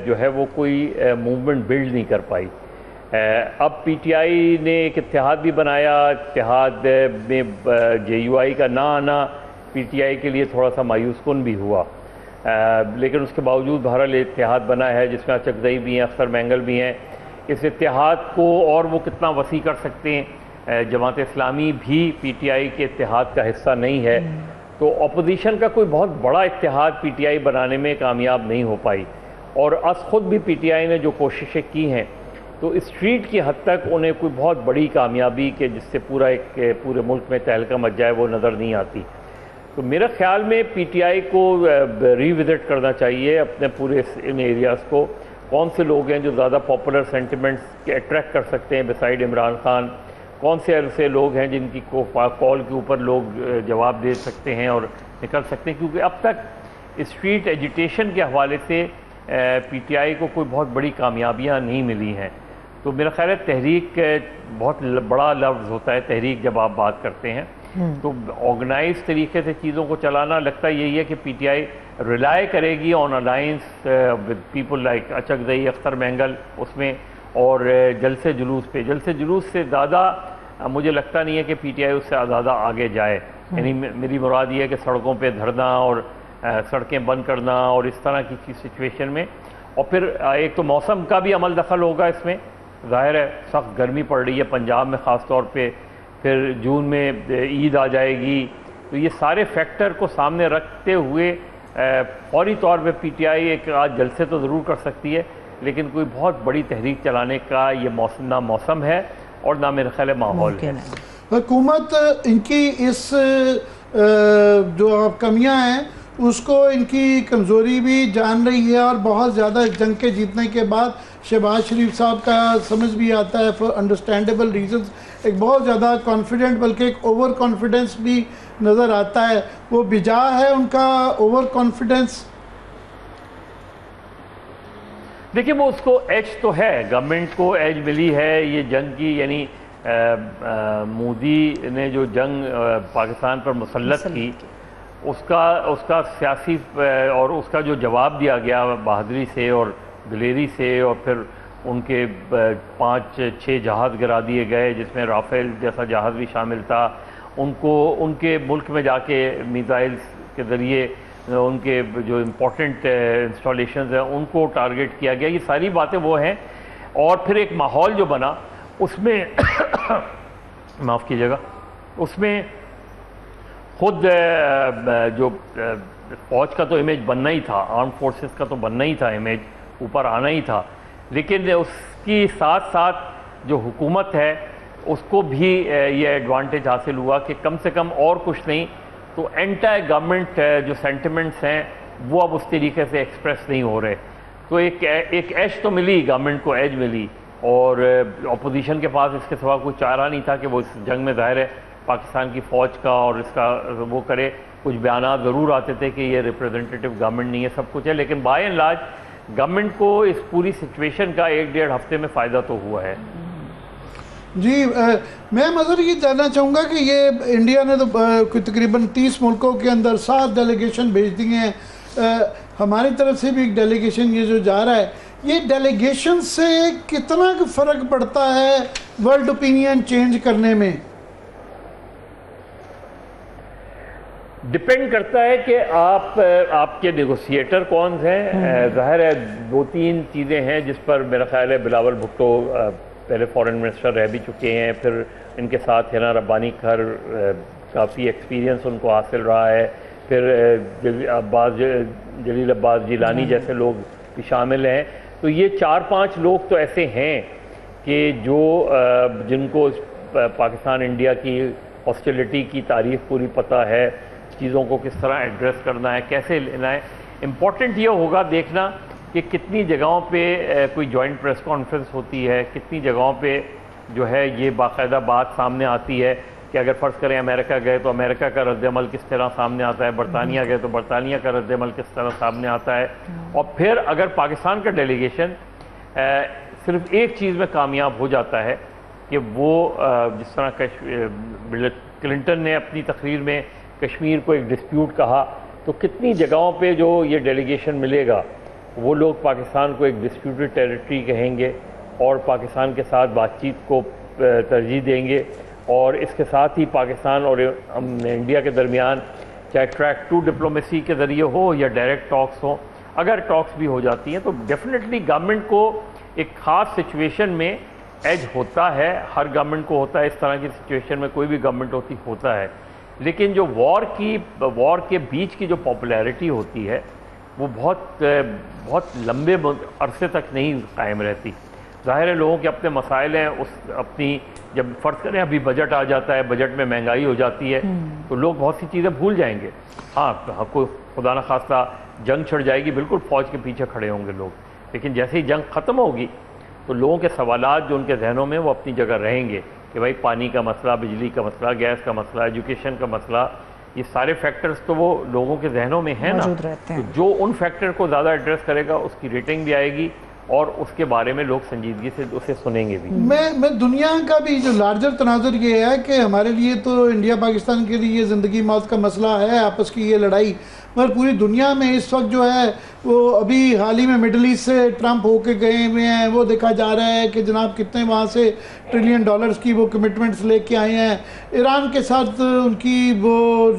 جو ہے وہ کوئی موومنٹ بلڈ نہیں کر پائی. اب PTI نے ایک اتحاد بھی بنایا, اتحاد میں JUI کا نہ آنا PTI کے لیے تھوڑا سا مایوس کن بھی ہوا, لیکن اس کے باوجود بہرحال اتحاد بنا ہے جس میں اچکزئی بھی ہیں, اختر مینگل بھی ہیں. اس اتحاد کو اور وہ کتنا وسیع کر سکتے ہیں, جماعت اسلامی بھی PTI کے اتحاد کا حصہ نہیں ہے, تو اپوزیشن کا کوئی بہت بڑا اتحاد PTI بنانے میں کامیاب نہیں ہو پائی. اور خود بھی PTI نے جو کوششیں کی ہیں تو اسٹریٹ کی حد تک انہیں کوئی بہت بڑی کامیابی کہ جس سے پورے ملک میں تہلکہ مچ جائے وہ نظر نہیں آتی. تو میرا خیال میں PTI کو ری وزٹ کرنا چاہیے اپنے پورے ان ایریاز کو, کون سے لوگ ہیں جو زیادہ پاپولر سینٹیمنٹس کے اٹریکٹ کر سکتے ہیں بسائڈ عمران خان، کون سے ایسے لوگ ہیں جن کی کال کے اوپر لوگ جواب دے سکتے ہیں اور نکل سکتے ہیں، کیونکہ اب تک اسٹریٹ ایجیٹیشن کے حوالے سے پی ٹی آئی کو کوئی بہت بڑی کامیابیاں نہیں ملی ہیں۔ تو میرا خیال ہے تحریک بہت بڑا لفظ ہوتا ہے، تحریک جب آپ بات کرتے ہیں تو آرگنائز طریقے سے چیزوں کو چلانا، لگتا یہی ہے کہ پی ٹی آئی ریلائی کرے گی on alliance with people like Achakzai, Akhtar Mengal اس میں، اور جلسے جلوس پہ۔ جلسے جلوس سے زیادہ مجھے لگتا نہیں ہے کہ پی ٹی آئی اس سے زیادہ آگے جائے، یعنی میری مراد یہ ہے کہ سڑکوں پہ دھرنا اور سڑکیں بند کرنا اور اس طرح کی سچویشن میں، اور پھر ایک تو موسم کا بھی عمل دخل ہوگا اس میں، ظاہر ہے سخت گرمی پڑ رہی ہے پنجاب میں خاص طور پہ، پھر جون میں عید آ جائے گی، تو یہ سارے فیکٹر کو سامنے رکھتے ہوئے فوری طور پہ پی ٹی آئی ایک آج جلسے تو ضرور کر سکتی ہے، لیکن کوئی بہت بڑی تحریک چلانے کا یہ موسم نہ موسم ہے اور نہ میرے خیال ماحول ہے۔ حکومت ان کی اس جو کمیاں ہیں اس کو ان کی کمزوری بھی جان رہی ہے، اور بہت زیادہ جنگ کے جیتنے کے بعد شہباز شریف صاحب کا سمجھ بھی آتا ہے فار انڈرسٹینڈیبل ریزنز ایک بہت زیادہ کانفیڈنٹ بلکہ ایک اوور کانفیڈنس بھی نظر آتا ہے، وہ بجا ہے ان کا اوور کانفیڈنس؟ دیکھیں وہ اس کو ایج تو ہے، گورنمنٹ کو ایج ملی ہے یہ جنگ کی، یعنی مودی نے جو جنگ پاکستان پر مسلط کی اس کا سیاسی اور اس کا جو جواب دیا گیا بہادری سے اور دلیری سے، اور پھر ان کے 5-6 جہاز گرا دیے گئے جس میں رافیل جیسا جہاز بھی شامل تھا، ان کے ملک میں جا کے میزائلز کے ذریعے ان کے جو امپورٹنٹ انسٹالیشنز ہیں ان کو ٹارگٹ کیا گیا، یہ ساری باتیں وہ ہیں، اور پھر ایک ماحول جو بنا اس میں معاف کیجیے گا، اس میں خود جو فوج کا تو امیج بننا ہی تھا، آرم فورسز کا تو بننا ہی تھا، امیج اوپر آنا ہی تھا، لیکن اس کی ساتھ ساتھ جو حکومت ہے اس کو بھی یہ ایڈوانٹیج حاصل ہوا کہ کم سے کم اور کچھ نہیں تو اینٹی گورنمنٹ جو سینٹیمنٹس ہیں وہ اب اس طریقے سے ایکسپریس نہیں ہو رہے، تو ایک ایج تو ملی، گورنمنٹ کو ایج ملی، اور اپوزیشن کے پاس اس کے سوا کوئی چارہ نہیں تھا کہ وہ اس جنگ میں ظاہر ہے پاکستان کی فوج کا اور اس کا وہ کرے، کچھ بیانات ضرور آتے تھے کہ یہ ریپریزنٹیٹیو گورنمنٹ نہیں ہے، سب کچھ ہے، لیکن بائی اینڈ لارج گورنمنٹ کو اس پوری سچویشن کا 1-1.5 ہفتے میں فائدہ تو ہوا ہے۔ جی میں مظہر یہ جاننا چاہوں گا کہ یہ انڈیا نے تو کوئی تقریباً 30 ملکوں کے اندر 7 ڈیلیگیشن بھیج دی ہیں، ہماری طرف سے بھی ایک ڈیلیگیشن یہ جو جا رہا ہے، یہ ڈیلیگیشن سے کتنا فرق پڑتا ہے ورلڈ اوپینین چینج کرنے میں؟ ڈپینڈ کرتا ہے کہ آپ کے نیگوسیٹر کون ہیں، ظاہر ہے 2-3 چیزیں ہیں جس پر میرا خیال ہے بلاول بھٹو پہلے فورن منسٹر رہ بھی چکے ہیں، پھر ان کے ساتھ ہینا ربانی کھر کافی ایکسپیرینس ان کو حاصل رہا ہے، پھر جلیل عباس جیلانی جیسے لوگ بھی شامل ہیں، تو یہ 4-5 لوگ تو ایسے ہیں کہ جو جن کو پاکستان انڈیا کی ہاسٹیلٹی کی تاریخ پوری پتہ ہے، چیزوں کو کس طرح ایڈریس کرنا ہے، کیسے لینا ہے۔ امپورٹنٹ یہ ہوگا دیکھنا کہ کتنی جگہوں پہ کوئی جوائنٹ پریس کانفرنس ہوتی ہے، کتنی جگہوں پہ جو ہے یہ باقاعدہ بات سامنے آتی ہے کہ اگر فرض کریں امریکہ گئے تو امریکہ کا رد عمل کس طرح سامنے آتا ہے، برطانیہ گئے تو برطانیہ کا رد عمل کس طرح سامنے آتا ہے، اور پھر اگر پاکستان کا ڈیلیگیشن صرف ایک چیز میں کامیاب ہو جاتا ہے کہ وہ جس طرح کلنٹن نے اپنی تقریر میں کشمیر کو ایک ڈسپیوٹ کہا، تو کتنی جگہوں پہ جو یہ ڈیلیگیشن ملے گا وہ لوگ پاکستان کو ایک ڈسپیوٹڈ ٹیریٹری کہیں گے اور پاکستان کے ساتھ بات چیت کو ترجیح دیں گے، اور اس کے ساتھ ہی پاکستان اور انڈیا کے درمیان چاہے ٹریک 2 ڈپلومیسی کے ذریعے ہو یا ڈائریکٹ ٹاکس ہوں، اگر ٹاکس بھی ہو جاتی ہیں تو ڈیفینیٹلی گورنمنٹ کو ایک خاص سچویشن میں ایج ہوتا ہے، ہر گورنمنٹ کو ہوتا ہے، اس طرح کی سچویشن میں کوئی بھی گورنمنٹ ہوتا ہے، لیکن جو وار کے بیچ کی جو پاپولیرٹی ہوتی ہے وہ بہت لمبے عرصے تک نہیں قائم رہتی، ظاہر ہے لوگوں کے اپنے مسائل ہیں، اپنی جب فرض کریں ابھی بجٹ آ جاتا ہے، بجٹ میں مہنگائی ہو جاتی ہے تو لوگ بہت سی چیزیں بھول جائیں گے، ہاں کوئی خدا نخواستہ جنگ چھڑ جائے گی، بالکل فوج کے پیچھے کھڑے ہوں گے لوگ، لیکن جیسے ہی جنگ ختم ہوگی تو لوگوں کے سوالات جو ان کے ذہنوں میں وہ اپنی جگہ رہیں گے کہ بھائی پانی کا مسئلہ، بجلی کا مسئلہ، گیس کا مسئلہ، ایجوکیشن کا مسئلہ، یہ سارے فیکٹرز تو وہ لوگوں کے ذہنوں میں ہیں نا، تو جو ان فیکٹر کو زیادہ ایڈریس کرے گا اس کی ریٹنگ بھی آئے گی اور اس کے بارے میں لوگ سنجیدگی سے اسے سنیں گے بھی۔ میں دنیا کا بھی جو لارجر تناظر یہ ہے کہ ہمارے لیے تو انڈیا پاکستان کے لیے زندگی موت کا مسئلہ ہے آپس کی یہ لڑائی، مگر پوری دنیا میں اس وقت جو ہے وہ ابھی حال ہی میں مڈل ایسٹ سے ٹرمپ ہو کے گئے ہوئے ہیں، وہ دیکھا جا رہا ہے کہ جناب کتنے وہاں سے ٹریلین ڈالرز کی وہ کمٹمنٹس لے کے آئے ہیں، ایران کے ساتھ ان کی وہ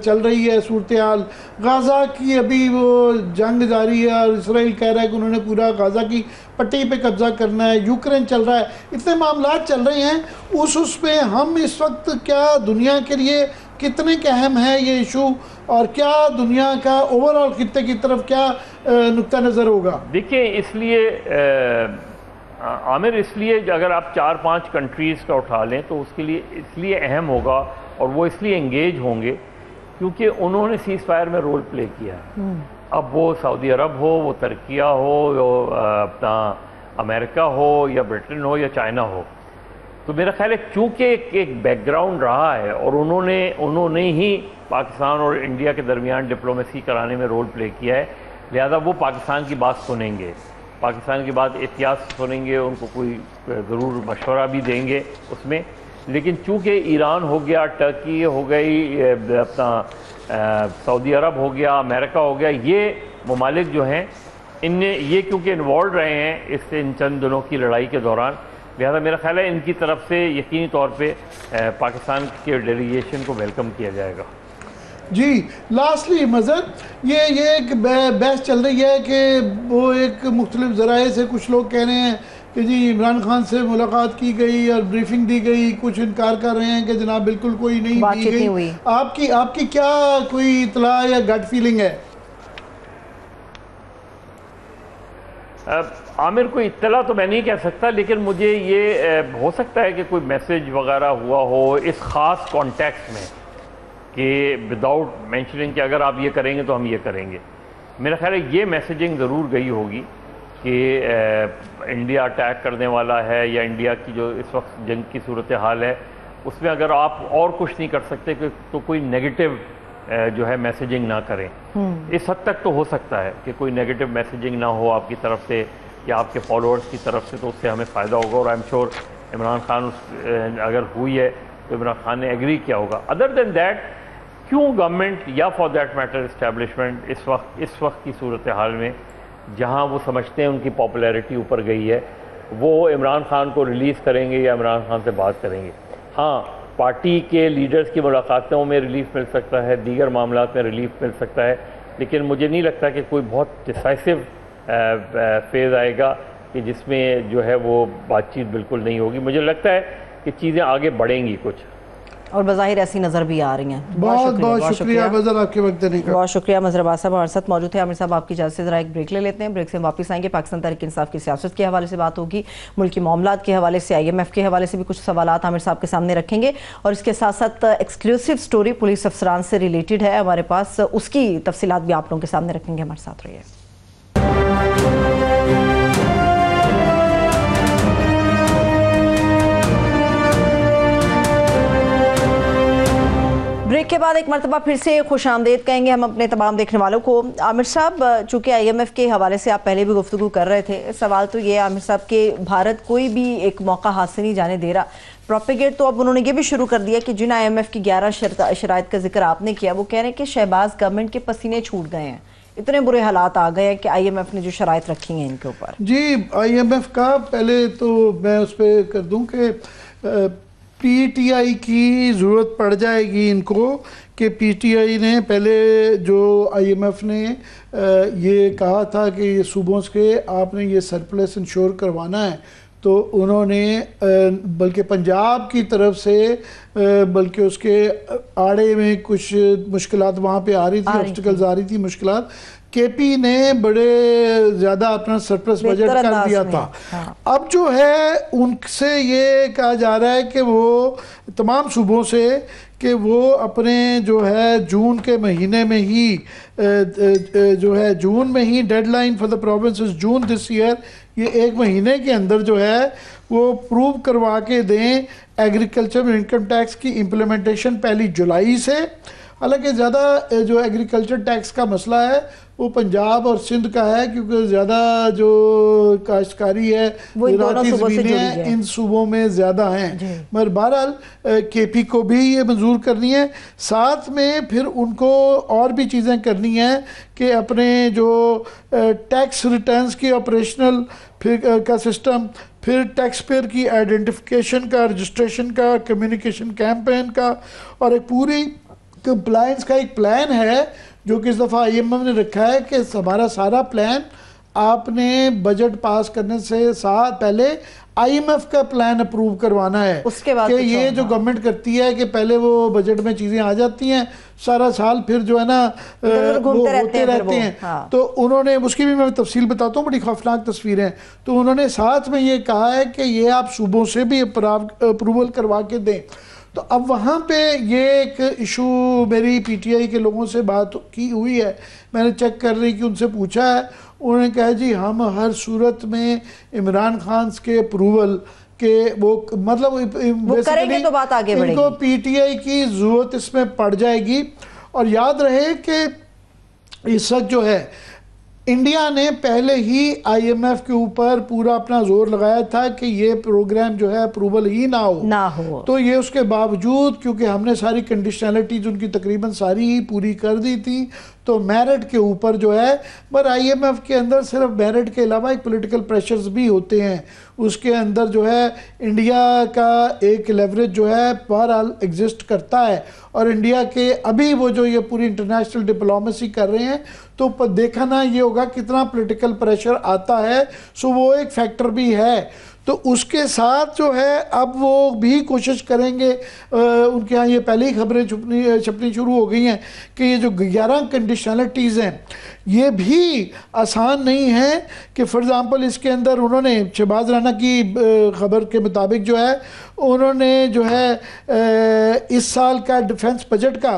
چل رہی ہے صورتحال، غازہ کی ابھی وہ جنگ جاری ہے اور اسرائیل کہہ رہا ہے کہ انہوں نے پورا غازہ کی پٹی پہ قبضہ کرنا ہے، یوکرین چل رہا ہے، اتنے معاملات چل رہے ہیں، اس پہ ہم اس وقت کیا دنیا کے لیے کتنے کے اہم ہے یہ ایشو، اور کیا دنیا کا اوورآل خطے کی طرف کیا نقطہ نظر ہوگا؟ دیکھیں اس لیے عامر، اس لیے اگر آپ 4-5 کنٹریز کا اٹھا لیں تو اس کے لیے اس لیے اہم ہوگا اور وہ اس لیے انگیج ہوں گے کیونکہ انہوں نے سیز فائر میں رول پلے کیا ہے۔ اب وہ سعودی عرب ہو، وہ ترکیہ ہو، یا اپنا امریکہ ہو، یا برٹن ہو، یا چائنا ہو، تو میرا خیال ہے چونکہ ایک بیک گراؤنڈ رہا ہے اور انہوں نے ہی پاکستان اور انڈیا کے درمیان ڈپلومیسی کرانے میں رول پلے کیا ہے، لہذا وہ پاکستان کی بات سنیں گے، پاکستان کی بات احتیاط سے سنیں گے، ان کو کوئی ضرور مشورہ بھی دیں گے اس میں۔ لیکن چونکہ ایران ہو گیا، ٹرکی ہو گئی، اپنا سعودی عرب ہو گیا، امریکہ ہو گیا، یہ ممالک جو ہیں یہ کیونکہ انوالوڈ رہے ہیں ان چند دنوں کی لڑائی کے دوران، لہذا میرا خیال ہے ان کی طرف سے یقینی طور پہ پاکستان کے ڈیلیگیشن کو ویلکم کیا جائے گا۔ جی لاسٹلی مظہر، یہ ایک بحث چل رہی ہے کہ وہ ایک مختلف ذرائع سے کچھ لوگ کہہ رہے ہیں کہ جی عمران خان سے ملاقات کی گئی اور بریفنگ دی گئی، کچھ انکار کر رہے ہیں کہ جناب بالکل کوئی نہیں دی گئی، آپ کی کیا کوئی اطلاع یا گٹ فیلنگ ہے؟ عامر کوئی اطلاع تو میں نہیں کہہ سکتا، لیکن مجھے یہ ہو سکتا ہے کہ کوئی میسیج وغیرہ ہوا ہو اس خاص کانٹیکسٹ میں کہ وداؤٹ مینشننگ کہ اگر آپ یہ کریں گے تو ہم یہ کریں گے۔ میرا خیال ہے یہ میسیجنگ ضرور گئی ہوگی کہ انڈیا اٹیک کرنے والا ہے یا انڈیا کی جو اس وقت جنگ کی صورتحال ہے اس میں اگر آپ اور کچھ نہیں کر سکتے تو کوئی نیگیٹو جو ہے میسیجنگ نہ کریں۔ اس حد تک تو ہو سکتا ہے کہ کوئی نیگیٹو میسیجنگ نہ ہو آپ کی طرف سے یا آپ کے فالوورز کی طرف سے، تو اس سے ہمیں فائدہ ہوگا، اور I am sure Imran Khan اگر ہوئی ہے تو عمران خان نے ایگری کیا ہوگا۔ ادر دین دیٹ کیوں گورنمنٹ یا فار دیٹ میٹر اسٹیبلشمنٹ اس وقت کی صورتحال میں جہاں وہ سمجھتے ہیں ان کی پاپولیرٹی اوپر گئی ہے وہ عمران خان کو ریلیز کریں گے یا عمران خان سے بات کریں گے؟ ہاں، پارٹی کے لیڈرز کی ملاقاتوں میں ریلیف مل سکتا ہے، دیگر معاملات میں ریلیف مل سکتا ہے، لیکن مجھے نہیں لگتا کہ کوئی بہت ڈیسائسو فیز آئے گا کہ جس میں جو ہے وہ بات چیت بالکل نہیں ہوگی۔ مجھے لگتا ہے کہ چیزیں آگے بڑھیں گی کچھ، اور بظاہر ایسی نظر بھی آ رہی ہیں۔ بہت شکریہ مظہر، آپ کے وقت دینے کا بہت شکریہ۔ مظہر عباس صاحب ہمارے ساتھ موجود تھے۔ عامر صاحب آپ کی اجازت سے ذرا ایک بریک لے لیتے ہیں، بریک سے واپس آئیں گے۔ پاکستان تحریک انصاف کی سیاست کے حوالے سے بات ہوگی، ملکی معاملات کے حوالے سے، IMF کے حوالے سے بھی کچھ سوالات عامر صاحب کے سامنے رکھیں گے، اور اس کے ساتھ ساتھ ایکسکلوسیو سٹوری پولیس افسران سے ریلیٹڈ ہے ہمارے پاس، اس کی تفصیلات بھی آپ لوگوں کے سامنے رکھیں گے۔ ہمارے ساتھ رہیے۔ بریک کے بعد ایک مرتبہ پھر سے خوش آمدید کہیں گے ہم اپنے تمام دیکھنے والوں کو۔ عامر صاحب، چونکہ IMF کے حوالے سے آپ پہلے بھی گفتگو کر رہے تھے، سوال تو یہ عامر صاحب کہ بھارت کوئی بھی ایک موقع ہاتھ سے نہیں جانے دے رہا۔ پروپیگیٹ تو اب انہوں نے یہ بھی شروع کر دیا کہ جن IMF کی 11 شرائط کا ذکر آپ نے کیا، وہ کہہ رہے ہیں کہ شہباز گورنمنٹ کے پسینے چھوٹ گئے ہیں، اتنے برے حالات آ گئے ہیں کہ IMF نے جو شرائط رکھی ہیں ان کے اوپر۔ جی IMF کا پہلے تو میں اس پہ کر دوں کہ PTI کی ضرورت پڑ جائے گی ان کو، کہ PTI نے پہلے جو IMF نے یہ کہا تھا کہ یہ صوبوں کے آپ نے یہ سرپلس انشور کروانا ہے، تو انہوں نے بلکہ پنجاب کی طرف سے بلکہ اس کے آڑے میں کچھ مشکلات وہاں پہ آ رہی تھی، آبسٹیکلز آ رہی تھی، مشکلات KP نے بڑے زیادہ اپنا سرپلس بجٹ کر دیا تھا۔ اب جو ہے ان سے یہ کہا جا رہا ہے کہ وہ تمام صوبوں سے کہ وہ اپنے جو ہے جون کے مہینے میں ہی جو ہے جون میں ہی deadline for the provinces June this year, یہ 1 مہینے کے اندر جو ہے وہ پروو کروا کے دیں ایگریکلچر میں انکم ٹیکس کی امپلیمنٹیشن 1 جولائی سے۔ حالانکہ زیادہ جو ایگریکلچر ٹیکس کا مسئلہ ہے وہ پنجاب اور سندھ کا ہے، کیونکہ زیادہ جو کاشتکاری ہے زراعتی زمینیں ہیں ان صوبوں میں زیادہ ہیں، مگر بہرحال کے پی کو بھی یہ منظور کرنی ہے۔ ساتھ میں پھر ان کو اور بھی چیزیں کرنی ہیں کہ اپنے جو ٹیکس ریٹرنز کی آپریشنل کا سسٹم، پھر ٹیکس پیئر کی آئیڈینٹیفیکیشن کا، رجسٹریشن کا، کمیونیکیشن کیمپین کا، اور ایک پوری کمپلائنس کا ایک پلان ہے جو کہ اس دفعہ آئی ایم ایف نے رکھا ہے کہ ہمارا سارا پلان آپ نے بجٹ پاس کرنے سے ساتھ پہلے آئی ایم ایف کا پلان اپروو کروانا ہے، اس کے بعد کہ یہ جو گورنمنٹ کرتی ہے کہ پہلے وہ بجٹ میں چیزیں آ جاتی ہیں سارا سال، پھر جو ہے نا وہ ہوتے رہتے ہیں۔ تو انہوں نے اس کی بھی میں تفصیل بتاتا ہوں، بڑی خوفناک تصویریں۔ تو انہوں نے ساتھ میں یہ کہا ہے کہ یہ آپ صوبوں سے بھی اپروول کروا کے دیں۔ تو اب وہاں پہ یہ ایک ایشو میری پی ٹی آئی کے لوگوں سے بات کی ہوئی ہے، میں نے چیک کر رہی کہ ان سے پوچھا ہے، انہوں نے کہا جی ہم ہر صورت میں عمران خان کے اپروول کہ وہ مطلب کریں گے تو بات آگے بڑھے گی، ان کو پی ٹی آئی کی ضرورت اس میں پڑ جائے گی۔ اور یاد رہے کہ اس وقت جو ہے انڈیا نے پہلے ہی آئی ایم ایف کے اوپر پورا اپنا زور لگایا تھا کہ یہ پروگرام جو ہے اپروول ہی نہ ہو، تو یہ اس کے باوجود کیونکہ ہم نے ساری کنڈیشنلٹیز ان کی تقریباً ساری ہی پوری کر دی تھی، تو میرٹ کے اوپر جو ہے، پر آئی ایم ایف کے اندر صرف میرٹ کے علاوہ ایک پولیٹیکل پریشرز بھی ہوتے ہیں، اس کے اندر جو ہے انڈیا کا ایک لیوریج جو ہے بہرحال ایگزسٹ کرتا ہے، اور انڈیا کے ابھی وہ جو یہ پوری انٹرنیشنل ڈپلومیسی کر رہے ہیں تو دیکھنا یہ ہوگا کتنا پولیٹیکل پریشر آتا ہے، سو وہ ایک فیکٹر بھی ہے۔ تو اس کے ساتھ جو ہے اب وہ بھی کوشش کریں گے، ان کے ہاں یہ پہلے ہی خبریں چھپنی شروع ہو گئی ہیں کہ یہ جو 11 کنڈیشنلٹیز ہیں یہ بھی آسان نہیں ہیں، کہ فار ایگزامپل اس کے اندر انہوں نے شہباز رانا کی خبر کے مطابق جو ہے انہوں نے جو ہے اس سال کا ڈیفنس بجٹ کا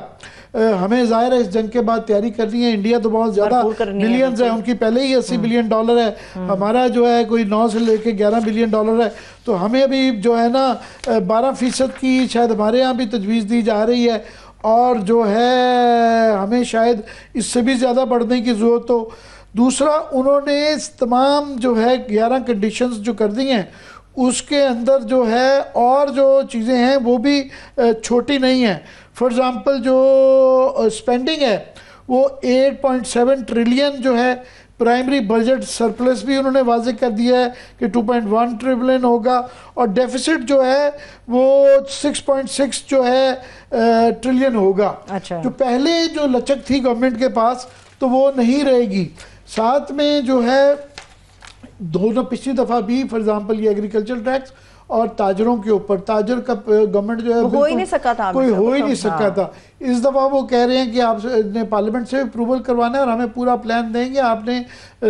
ہمیں ظاہر ہے اس جنگ کے بعد تیاری کرنی ہے، انڈیا تو بہت زیادہ بلینز ہے، ان کی پہلے ہی $80 بلین ہے، ہمارا جو ہے کوئی 9 سے لے کے $11 بلین ہے، تو ہمیں بھی جو ہے نا 12% کی شاید ہمارے ہاں بھی تجویز دی جا رہی ہے، اور جو ہے ہمیں شاید اس سے بھی زیادہ بڑھنے کی ضرورت ہو۔ دوسرا انہوں نے تمام جو ہے 11 کنڈیشنز جو کر دی ہیں اس کے اندر جو ہے اور جو چیزیں ہیں وہ بھی چھوٹی نہیں ہیں۔ فار ایگزامپل جو اسپینڈنگ ہے وہ 8.7 ٹریلین جو ہے، پرائمری بجٹ سرپلس بھی انہوں نے واضح کر دیا ہے کہ 2.1 ٹریلین ہوگا، اور ڈیفیسٹ جو ہے وہ 6.6 جو ہے ٹریلین ہوگا۔ جو پہلے جو لچک تھی گورنمنٹ کے پاس تو وہ نہیں رہے گی۔ ساتھ میں جو ہے دونوں پچھلی دفعہ بھی فار ایگزامپل یہ ایگریکلچر ٹیکس اور تاجروں کے اوپر، تاجر کا گورنمنٹ جو ہے ہو ہی نہیں سکا تھا، کوئی ہو ہی نہیں سکا تھا۔ اس دفعہ وہ کہہ رہے ہیں کہ آپ نے پارلیمنٹ سے اپروول کروانا ہے اور ہمیں پورا پلان دیں گے، آپ نے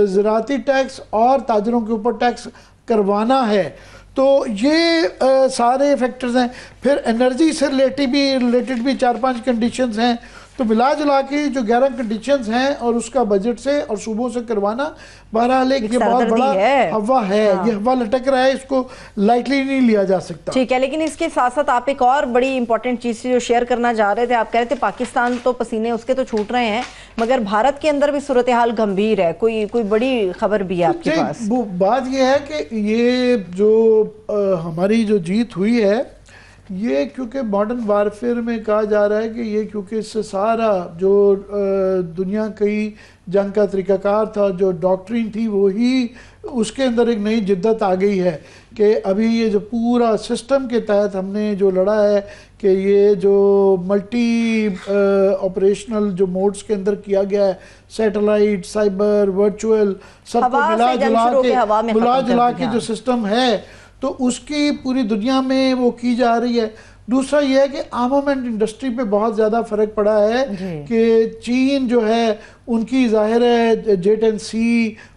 زراعتی ٹیکس اور تاجروں کے اوپر ٹیکس کروانا ہے۔ تو یہ سارے فیکٹرز ہیں۔ پھر انرجی سے ریلیٹڈ بھی 4-5 کنڈیشنز ہیں۔ تو ملا جلا کے جو 11 کنڈیشنز ہیں اور اس کا بجٹ سے اور صوبوں سے کروانا بہرحال ایک یہ بہت بڑا ہوا ہے، یہ ہوا لٹک رہا ہے، اس کو لائٹلی نہیں لیا جا سکتا۔ ٹھیک ہے، لیکن اس کے ساتھ ساتھ آپ ایک اور بڑی امپورٹنٹ چیز جو شیئر کرنا جا رہے تھے، آپ کہہ رہے تھے پاکستان تو پسینے اس کے تو چھوٹ رہے ہیں، مگر بھارت کے اندر بھی صورتحال گمبھیر ہے، کوئی بڑی خبر بھی ہے آپ کے پاس؟ بات یہ ہے کہ یہ جو ہماری جو جیت ہوئی ہے یہ کیونکہ ماڈرن وارفیئر میں کہا جا رہا ہے کہ یہ کیونکہ اس سے سارا جو دنیا کی جنگ کا طریقہ کار تھا، جو ڈاکٹرین تھی، وہی اس کے اندر ایک نئی جدت آ گئی ہے کہ ابھی یہ جو پورا سسٹم کے تحت ہم نے جو لڑا ہے کہ یہ جو ملٹی آپریشنل جو موڈز کے اندر کیا گیا ہے، سیٹلائٹ، سائبر، ورچوئل، سب کو ملا جلا کے جو سسٹم ہے تو اس کی پوری دنیا میں وہ کی جا رہی ہے۔ دوسرا یہ ہے کہ آرمامنٹ انڈسٹری پہ بہت زیادہ فرق پڑا ہے کہ چین جو ہے ان کی ظاہر ہے J-10C،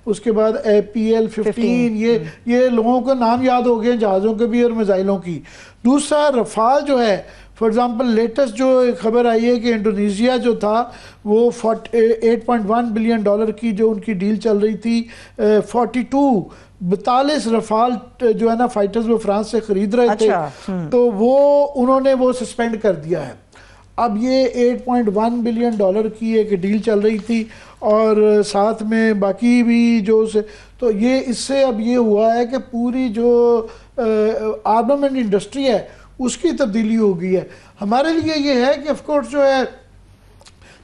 اس کے بعد PL-15، یہ لوگوں کو نام یاد ہو گئے جہازوں کے بھی اور میزائلوں کی۔ دوسرا رفال جو ہے فار ایگزامپل لیٹسٹ جو خبر آئی ہے کہ انڈونیشیا جو تھا وہ 8.1 بلین ڈالر کی جو ان کی ڈیل چل رہی تھی، 42 رفال جو ہے نا فائٹرز وہ فرانس سے خرید رہے تھے، تو وہ انہوں نے وہ سسپینڈ کر دیا ہے۔ اب یہ 8.1 بلین ڈالر کی ایک ڈیل چل رہی تھی اور ساتھ میں باقی بھی جو تو یہ اس سے اب یہ ہوا ہے کہ پوری جو آرمامنٹ انڈسٹری ہے اس کی تبدیلی ہو گئی ہے۔ ہمارے لیے یہ ہے کہ آف کورس جو ہے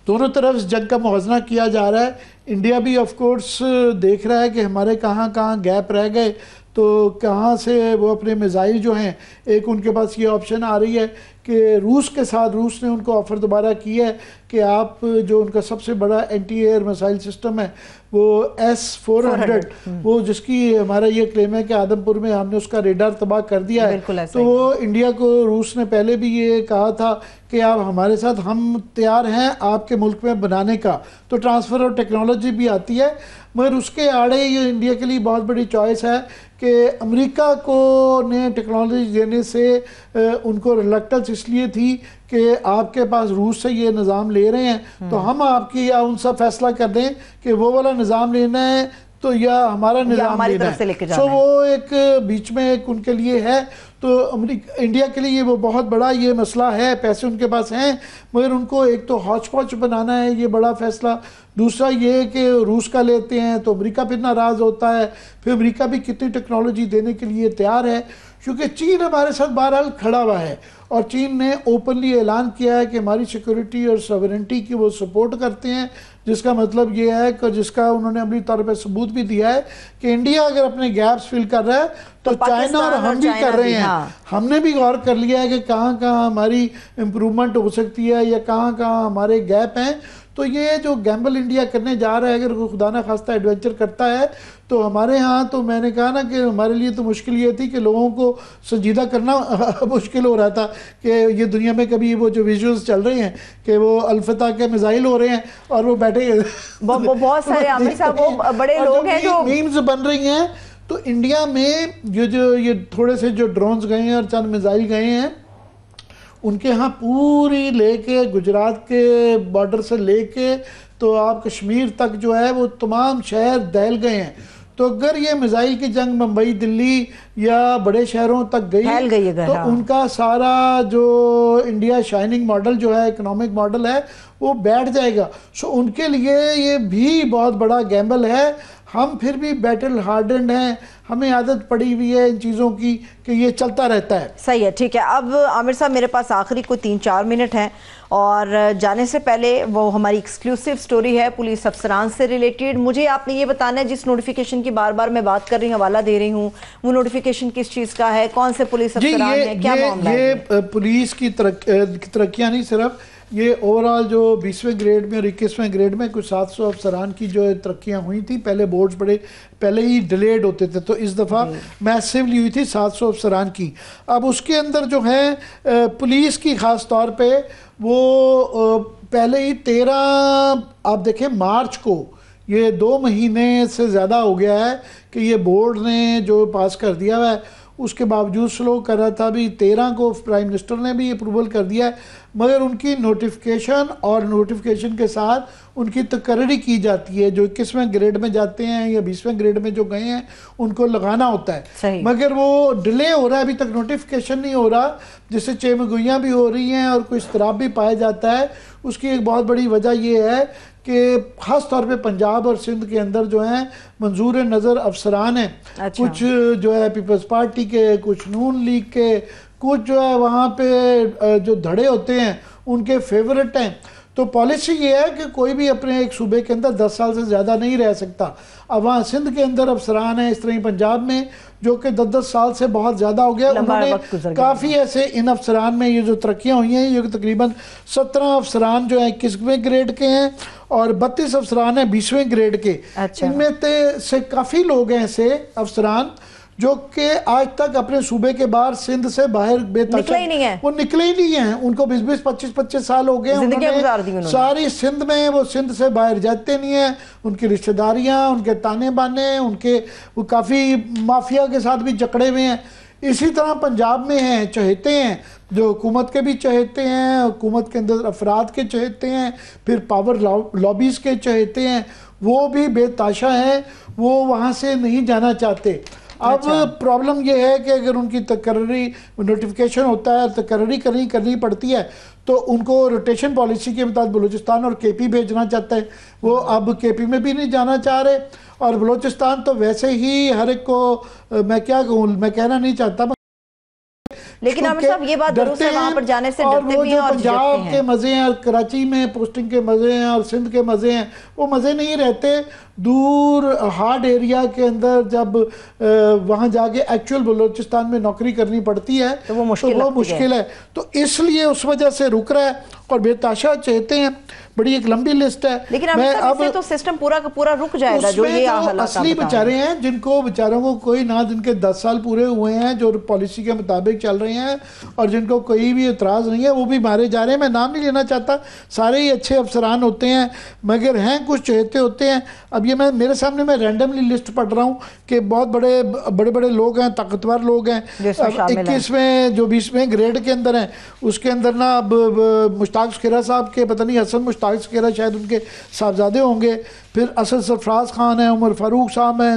دونوں طرف اس جنگ کا موازنہ کیا جا رہا ہے، انڈیا بھی آف کورس دیکھ رہا ہے کہ ہمارے کہاں کہاں گیپ رہ گئے، تو کہاں سے وہ اپنے میزائل جو ہیں، ایک ان کے پاس یہ آپشن آ رہی ہے کہ روس کے ساتھ روس نے ان کو آفر دوبارہ کی ہے کہ آپ جو ان کا سب سے بڑا اینٹی ایئر میزائل سسٹم ہے وہ S-400 وہ جس کی ہمارا یہ کلیم ہے کہ آدم پور میں ہم نے اس کا ریڈار تباہ کر دیا ہے، تو وہ انڈیا کو روس نے پہلے بھی یہ کہا تھا کہ آپ ہمارے ساتھ ہم تیار ہیں آپ کے ملک میں بنانے کا، تو ٹرانسفر اور ٹیکنالوجی بھی آتی ہے، مگر اس کے آڑے یہ انڈیا کے لیے بہت بڑی چوائس ہے کہ امریکہ کو نے ٹیکنالوجی دینے سے ان کو ریلکٹنس اس لیے تھی کہ آپ کے پاس روس سے یہ نظام لے رہے ہیں تو ہم آپ کی یا ان سا فیصلہ کر دیں کہ وہ والا نظام لینا ہے تو یا ہمارا نظام لینا ہے، سو وہ ایک بیچ میں ایک ان کے لیے ہے۔ تو انڈیا کے لیے وہ بہت بڑا یہ مسئلہ ہے، پیسے ان کے پاس ہیں مگر ان کو ایک تو ہاچ پاچ بنانا ہے، یہ بڑا فیصلہ، دوسرا یہ کہ روس کا لیتے ہیں تو امریکہ پھر ناراض ہوتا ہے، پھر امریکہ بھی کتنی ٹیکنالوجی دینے کے لیے تیار ہے، کیونکہ چین ہمارے ساتھ بہرحال کھڑا ہوا ہے اور چین نے اوپنلی اعلان کیا ہے کہ ہماری سیکورٹی اور سوورنٹی کی وہ سپورٹ کرتے ہیں، جس کا مطلب یہ ہے کہ جس کا انہوں نے عملی طور پہ ثبوت بھی دیا ہے کہ انڈیا اگر اپنے گیپس فل کر رہا ہے تو چائنا اور ہم بھی کر رہے ہیں۔ ہم نے بھی غور کر لیا ہے کہ کہاں کہاں ہماری امپرومنٹ ہو سکتی ہے یا کہاں کہاں ہمارے گیپ ہیں، تو یہ جو گیمبل انڈیا کرنے جا رہا ہے اگر کوئی خدا نہ خواستہ ایڈونچر کرتا ہے تو ہمارے ہاں تو میں نے کہا نا کہ ہمارے لیے تو مشکل یہ تھی کہ لوگوں کو سنجیدہ کرنا مشکل ہو رہا تھا کہ یہ دنیا میں کبھی وہ جو ویژولز چل رہے ہیں کہ وہ الفتح کے میزائل ہو رہے ہیں اور وہ بیٹھے بہت سارے عامر صاحب وہ بڑے لوگ ہیں جو میمز بن رہی ہیں، تو انڈیا میں یہ تھوڑے سے جو ڈرونز گئے ہیں اور چند میزائل گئے ہیں ان کے ہاں پوری لے کے گجرات کے بارڈر سے لے کے تو آپ کشمیر تک جو ہے وہ تمام شہر دہل گئے ہیں، تو اگر یہ میزائل کی جنگ ممبئی دلی یا بڑے شہروں تک گئی تو ان کا سارا جو انڈیا شائننگ ماڈل جو ہے اکنامک ماڈل ہے وہ بیٹھ جائے گا، سو ان کے لیے یہ بھی بہت بڑا گیمبل ہے۔ ہم پھر بھی بیٹل ہارڈنڈ ہیں، ہمیں عادت پڑی ہوئی ہے ان چیزوں کی کہ یہ چلتا رہتا ہے۔ صحیح ہے، ٹھیک ہے۔ اب عامر صاحب میرے پاس آخری کوئی 3-4 منٹ ہیں اور جانے سے پہلے وہ ہماری ایکسکلوسیو سٹوری ہے پولیس افسران سے ریلیٹڈ، مجھے آپ نے یہ بتانا ہے جس نوٹیفیکیشن کی بار بار میں بات کر رہی ہوں، حوالہ دے رہی ہوں، وہ نوٹیفیکیشن کس چیز کا ہے، کون سے پولیس افسران ہیں، کیا معاملہ ہے؟ یہ پولیس کی ترقیاں نہیں، صرف یہ اوورال جو 20ویں گریڈ میں اور 21ویں گریڈ میں کچھ 700 افسران کی جو ترقیاں ہوئی تھیں، پہلے بورڈز بڑے پہلے ہی ڈیلیڈ ہوتے تھے، تو اس دفعہ میسیولی ہوئی تھی 700 افسران کی۔ اب اس کے اندر جو ہے پولیس کی خاص طور پہ وہ پہلے ہی 13 آپ دیکھیں مارچ کو، یہ 2 مہینے سے زیادہ ہو گیا ہے کہ یہ بورڈ نے جو پاس کر دیا ہوا ہے، اس کے باوجود سلو کر رہا تھا، بھی 13 کو پرائم منسٹر نے بھی اپروول کر دیا ہے، مگر ان کی نوٹیفیکیشن اور نوٹیفیکیشن کے ساتھ ان کی تقرری کی جاتی ہے، جو 21ویں گریڈ میں جاتے ہیں یا 20ویں گریڈ میں جو گئے ہیں ان کو لگانا ہوتا ہے، مگر وہ ڈیلے ہو رہا ہے، ابھی تک نوٹیفیکیشن نہیں ہو رہا، جس سے چیمگوئیاں بھی ہو رہی ہیں اور کوئی اضطراب بھی پایا جاتا ہے۔ اس کی ایک بہت بڑی وجہ یہ ہے کہ خاص طور پہ پنجاب اور سندھ کے اندر جو ہیں منظور نظر افسران ہیں، کچھ جو ہے پیپلز پارٹی کے، کچھ نون لیگ کے، کچھ جو ہے وہاں پہ جو دھڑے ہوتے ہیں ان کے فیورٹ ہیں، تو پالیسی یہ ہے کہ کوئی بھی اپنے ایک صوبے کے اندر 10 سال سے زیادہ نہیں رہ سکتا۔ اب وہاں سندھ کے اندر افسران ہیں، اس طرح ہی پنجاب میں جو کہ 10 سال سے بہت زیادہ ہو گیا، انہوں نے کافی ایسے ان افسران میں یہ جو ترقیاں ہوئی ہیں، یہ تقریباً 17 افسران جو ہیں 21ویں گریڈ کے ہیں اور 32 افسران ہیں 20ویں گریڈ کے، ان میں سے کافی لوگ ہیں ایسے افسران جو کہ آج تک اپنے صوبے کے باہر سندھ سے باہر نکلے ہی نہیں ہیں، وہ نکلے ہی نہیں ہیں، ان کو 20-20 25-25 سال ہو گئے، انہوں نے ساری سندھ میں وہ سندھ سے باہر جاتے نہیں ہیں، ان کی رشتہ داریاں، ان کے تانے بانے، ان کے وہ کافی مافیا کے ساتھ بھی جکڑے ہوئے ہیں، اسی طرح پنجاب میں ہیں چہیتے ہیں جو حکومت کے بھی چہیتے ہیں، حکومت کے اندر افراد کے چہیتے ہیں، پھر پاور لابیز کے چہیتے ہیں، وہ بھی بے تاشا ہیں، وہ وہاں سے نہیں جانا چاہتے۔ اب پرابلم یہ ہے کہ اگر ان کی تقرری نوٹیفیکیشن ہوتا ہے، تقرری کرنی پڑتی ہے، تو ان کو روٹیشن پالیسی کے مطابق بلوچستان اور کے پی بھیجنا چاہتا ہے، وہ اب کے پی میں بھی نہیں جانا چاہ رہے، اور بلوچستان تو ویسے ہی ہر ایک کو میں کیا کہوں، میں کہنا نہیں چاہتا، لیکن عامر صاحب یہ بات درست ہے، وہاں پر جانے سے ڈرتے بھی ہیں اور جھجکتے ہیں۔ پنجاب کے مزے ہیں اور کراچی میں پوسٹنگ کے مزے ہیں اور سندھ کے مزے ہیں، وہ مزے نہیں رہتے۔ دور ہارڈ ایریا کے اندر جب وہاں جا کے ایکچول بلوچستان میں نوکری کرنی پڑتی ہے تو وہ مشکل ہے، تو اس لیے اس وجہ سے رک رہا ہے اور بے تاشا چاہتے ہیں۔ بڑی ایک لمبی لسٹ ہے، لیکن اب سے تو سسٹم پورا کا پورا رک جائے گا جو یہ حالات اصلی بیچارے ہیں جن کو بیچاروں کو کوئی نہ، جن کے 10 سال پورے ہوئے ہیں جو پالیسی کے مطابق چل رہے ہیں اور جن کو کوئی بھی اعتراض نہیں ہے، وہ بھی مارے جا رہے ہیں۔ میں نام نہیں لینا چاہتا، سارے ہی اچھے افسران ہوتے ہیں، مگر ہیں کچھ چہیتے ہوتے ہیں۔ اب یہ میرے سامنے میں رینڈملی لسٹ پڑھ رہا ہوں کہ بہت بڑے لوگ ہیں، طاقتور لوگ ہیں، 21ویں جو 20ویں گریڈ کے اندر ہیں، اس کے اندر نا اب مشتاق سکھیرا صاحب کے پتہ نہیں حسن مشتاق سکھیرا شاید ان کے صاحبزادے ہوں گے، پھر اسد سرفراز خان ہیں، عمر فاروق صاحب ہیں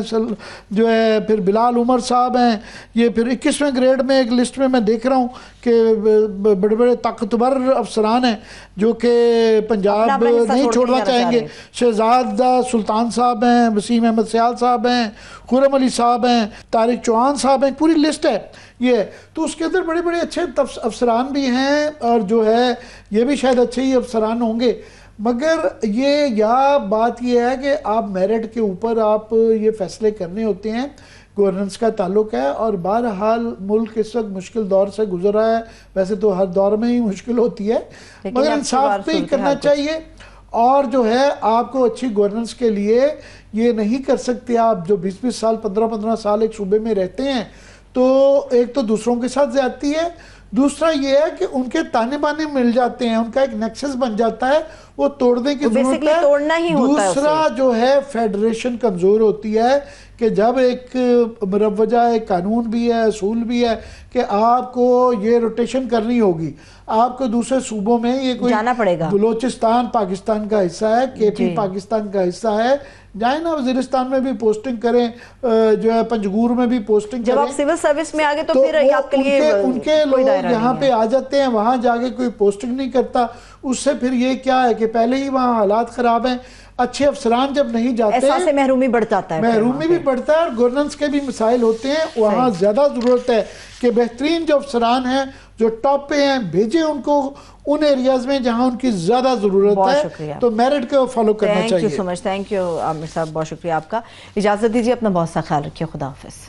جو ہے، پھر بلال عمر صاحب ہیں، یہ پھر 21ویں گریڈ میں ایک لسٹ میں دیکھ رہا ہوں کہ بڑے طاقتور افسران ہیں جو کہ پنجاب نہیں چھوڑنا چاہیں گے۔ شہزادہ سلطان صاحب ہیں، وسیم احمد سیال صاحب ہیں، خرم علی صاحب ہیں، طارق چوہان صاحب ہیں، پوری لسٹ ہے یہ۔ تو اس کے اندر بڑے اچھے افسران بھی ہیں اور جو ہے یہ بھی شاید اچھے ہی افسران ہوں گے، مگر بات یہ ہے کہ آپ میرٹ کے اوپر آپ یہ فیصلے کرنے ہوتے ہیں، گورننس کا تعلق ہے، اور بہرحال ملک اس وقت مشکل دور سے گزر رہا ہے، ویسے تو ہر دور میں ہی مشکل ہوتی ہے، مگر انصاف بھی کرنا چاہیے، اور جو ہے آپ کو اچھی گورننس کے لیے یہ نہیں کر سکتے آپ جو 20 سال 15 سال ایک صوبے میں رہتے ہیں، تو ایک تو دوسروں کے ساتھ زیادتی ہے، دوسرا یہ ہے کہ ان کے تانے بانے مل جاتے ہیں، ان کا ایک نیکسس بن جاتا ہے، وہ توڑنے کی ضرورت ہے۔ دوسرا جو ہے فیڈریشن کمزور ہوتی ہے کہ جب ایک مروجہ ایک قانون بھی ہے، اصول بھی ہے کہ آپ کو یہ روٹیشن کرنی ہوگی، آپ کو دوسرے صوبوں میں یہ کوئی جانا پڑے گا، بلوچستان پاکستان کا حصہ ہے، کے پی پاکستان کا حصہ ہے، جائیں نا وزیرستان میں بھی پوسٹنگ کریں، جو ہے پنجگور میں بھی پوسٹنگ کریں۔ جب آپ سول سروس میں آگے تو پھر آپ کے لیے ان کے لوگ یہاں پہ آ جاتے ہیں، وہاں جا کے کوئی پوسٹنگ نہیں کرتا، اس سے پھر یہ کیا ہے کہ پہلے ہی وہاں حالات خراب ہیں، اچھے افسران جب نہیں جاتے، احساس محرومی بڑھتا ہے، محرومی بھی بڑھتا ہے، اور گورننس کے بھی مسائل ہوتے ہیں، وہاں زیادہ ضرورت ہے کہ بہترین جو افسران ہیں جو ٹاپ پہ ہیں بھیجیں ان کو ان ایریاز میں جہاں ان کی زیادہ ضرورت ہے، تو میرٹ کو فالو کرنا چاہیے۔ Thank you so much, thank you Aamir Sahib, بہت شکریہ آپ کا۔ اجازت دیجیے، اپنا بہت سا خیال رکھیے، خدا حافظ۔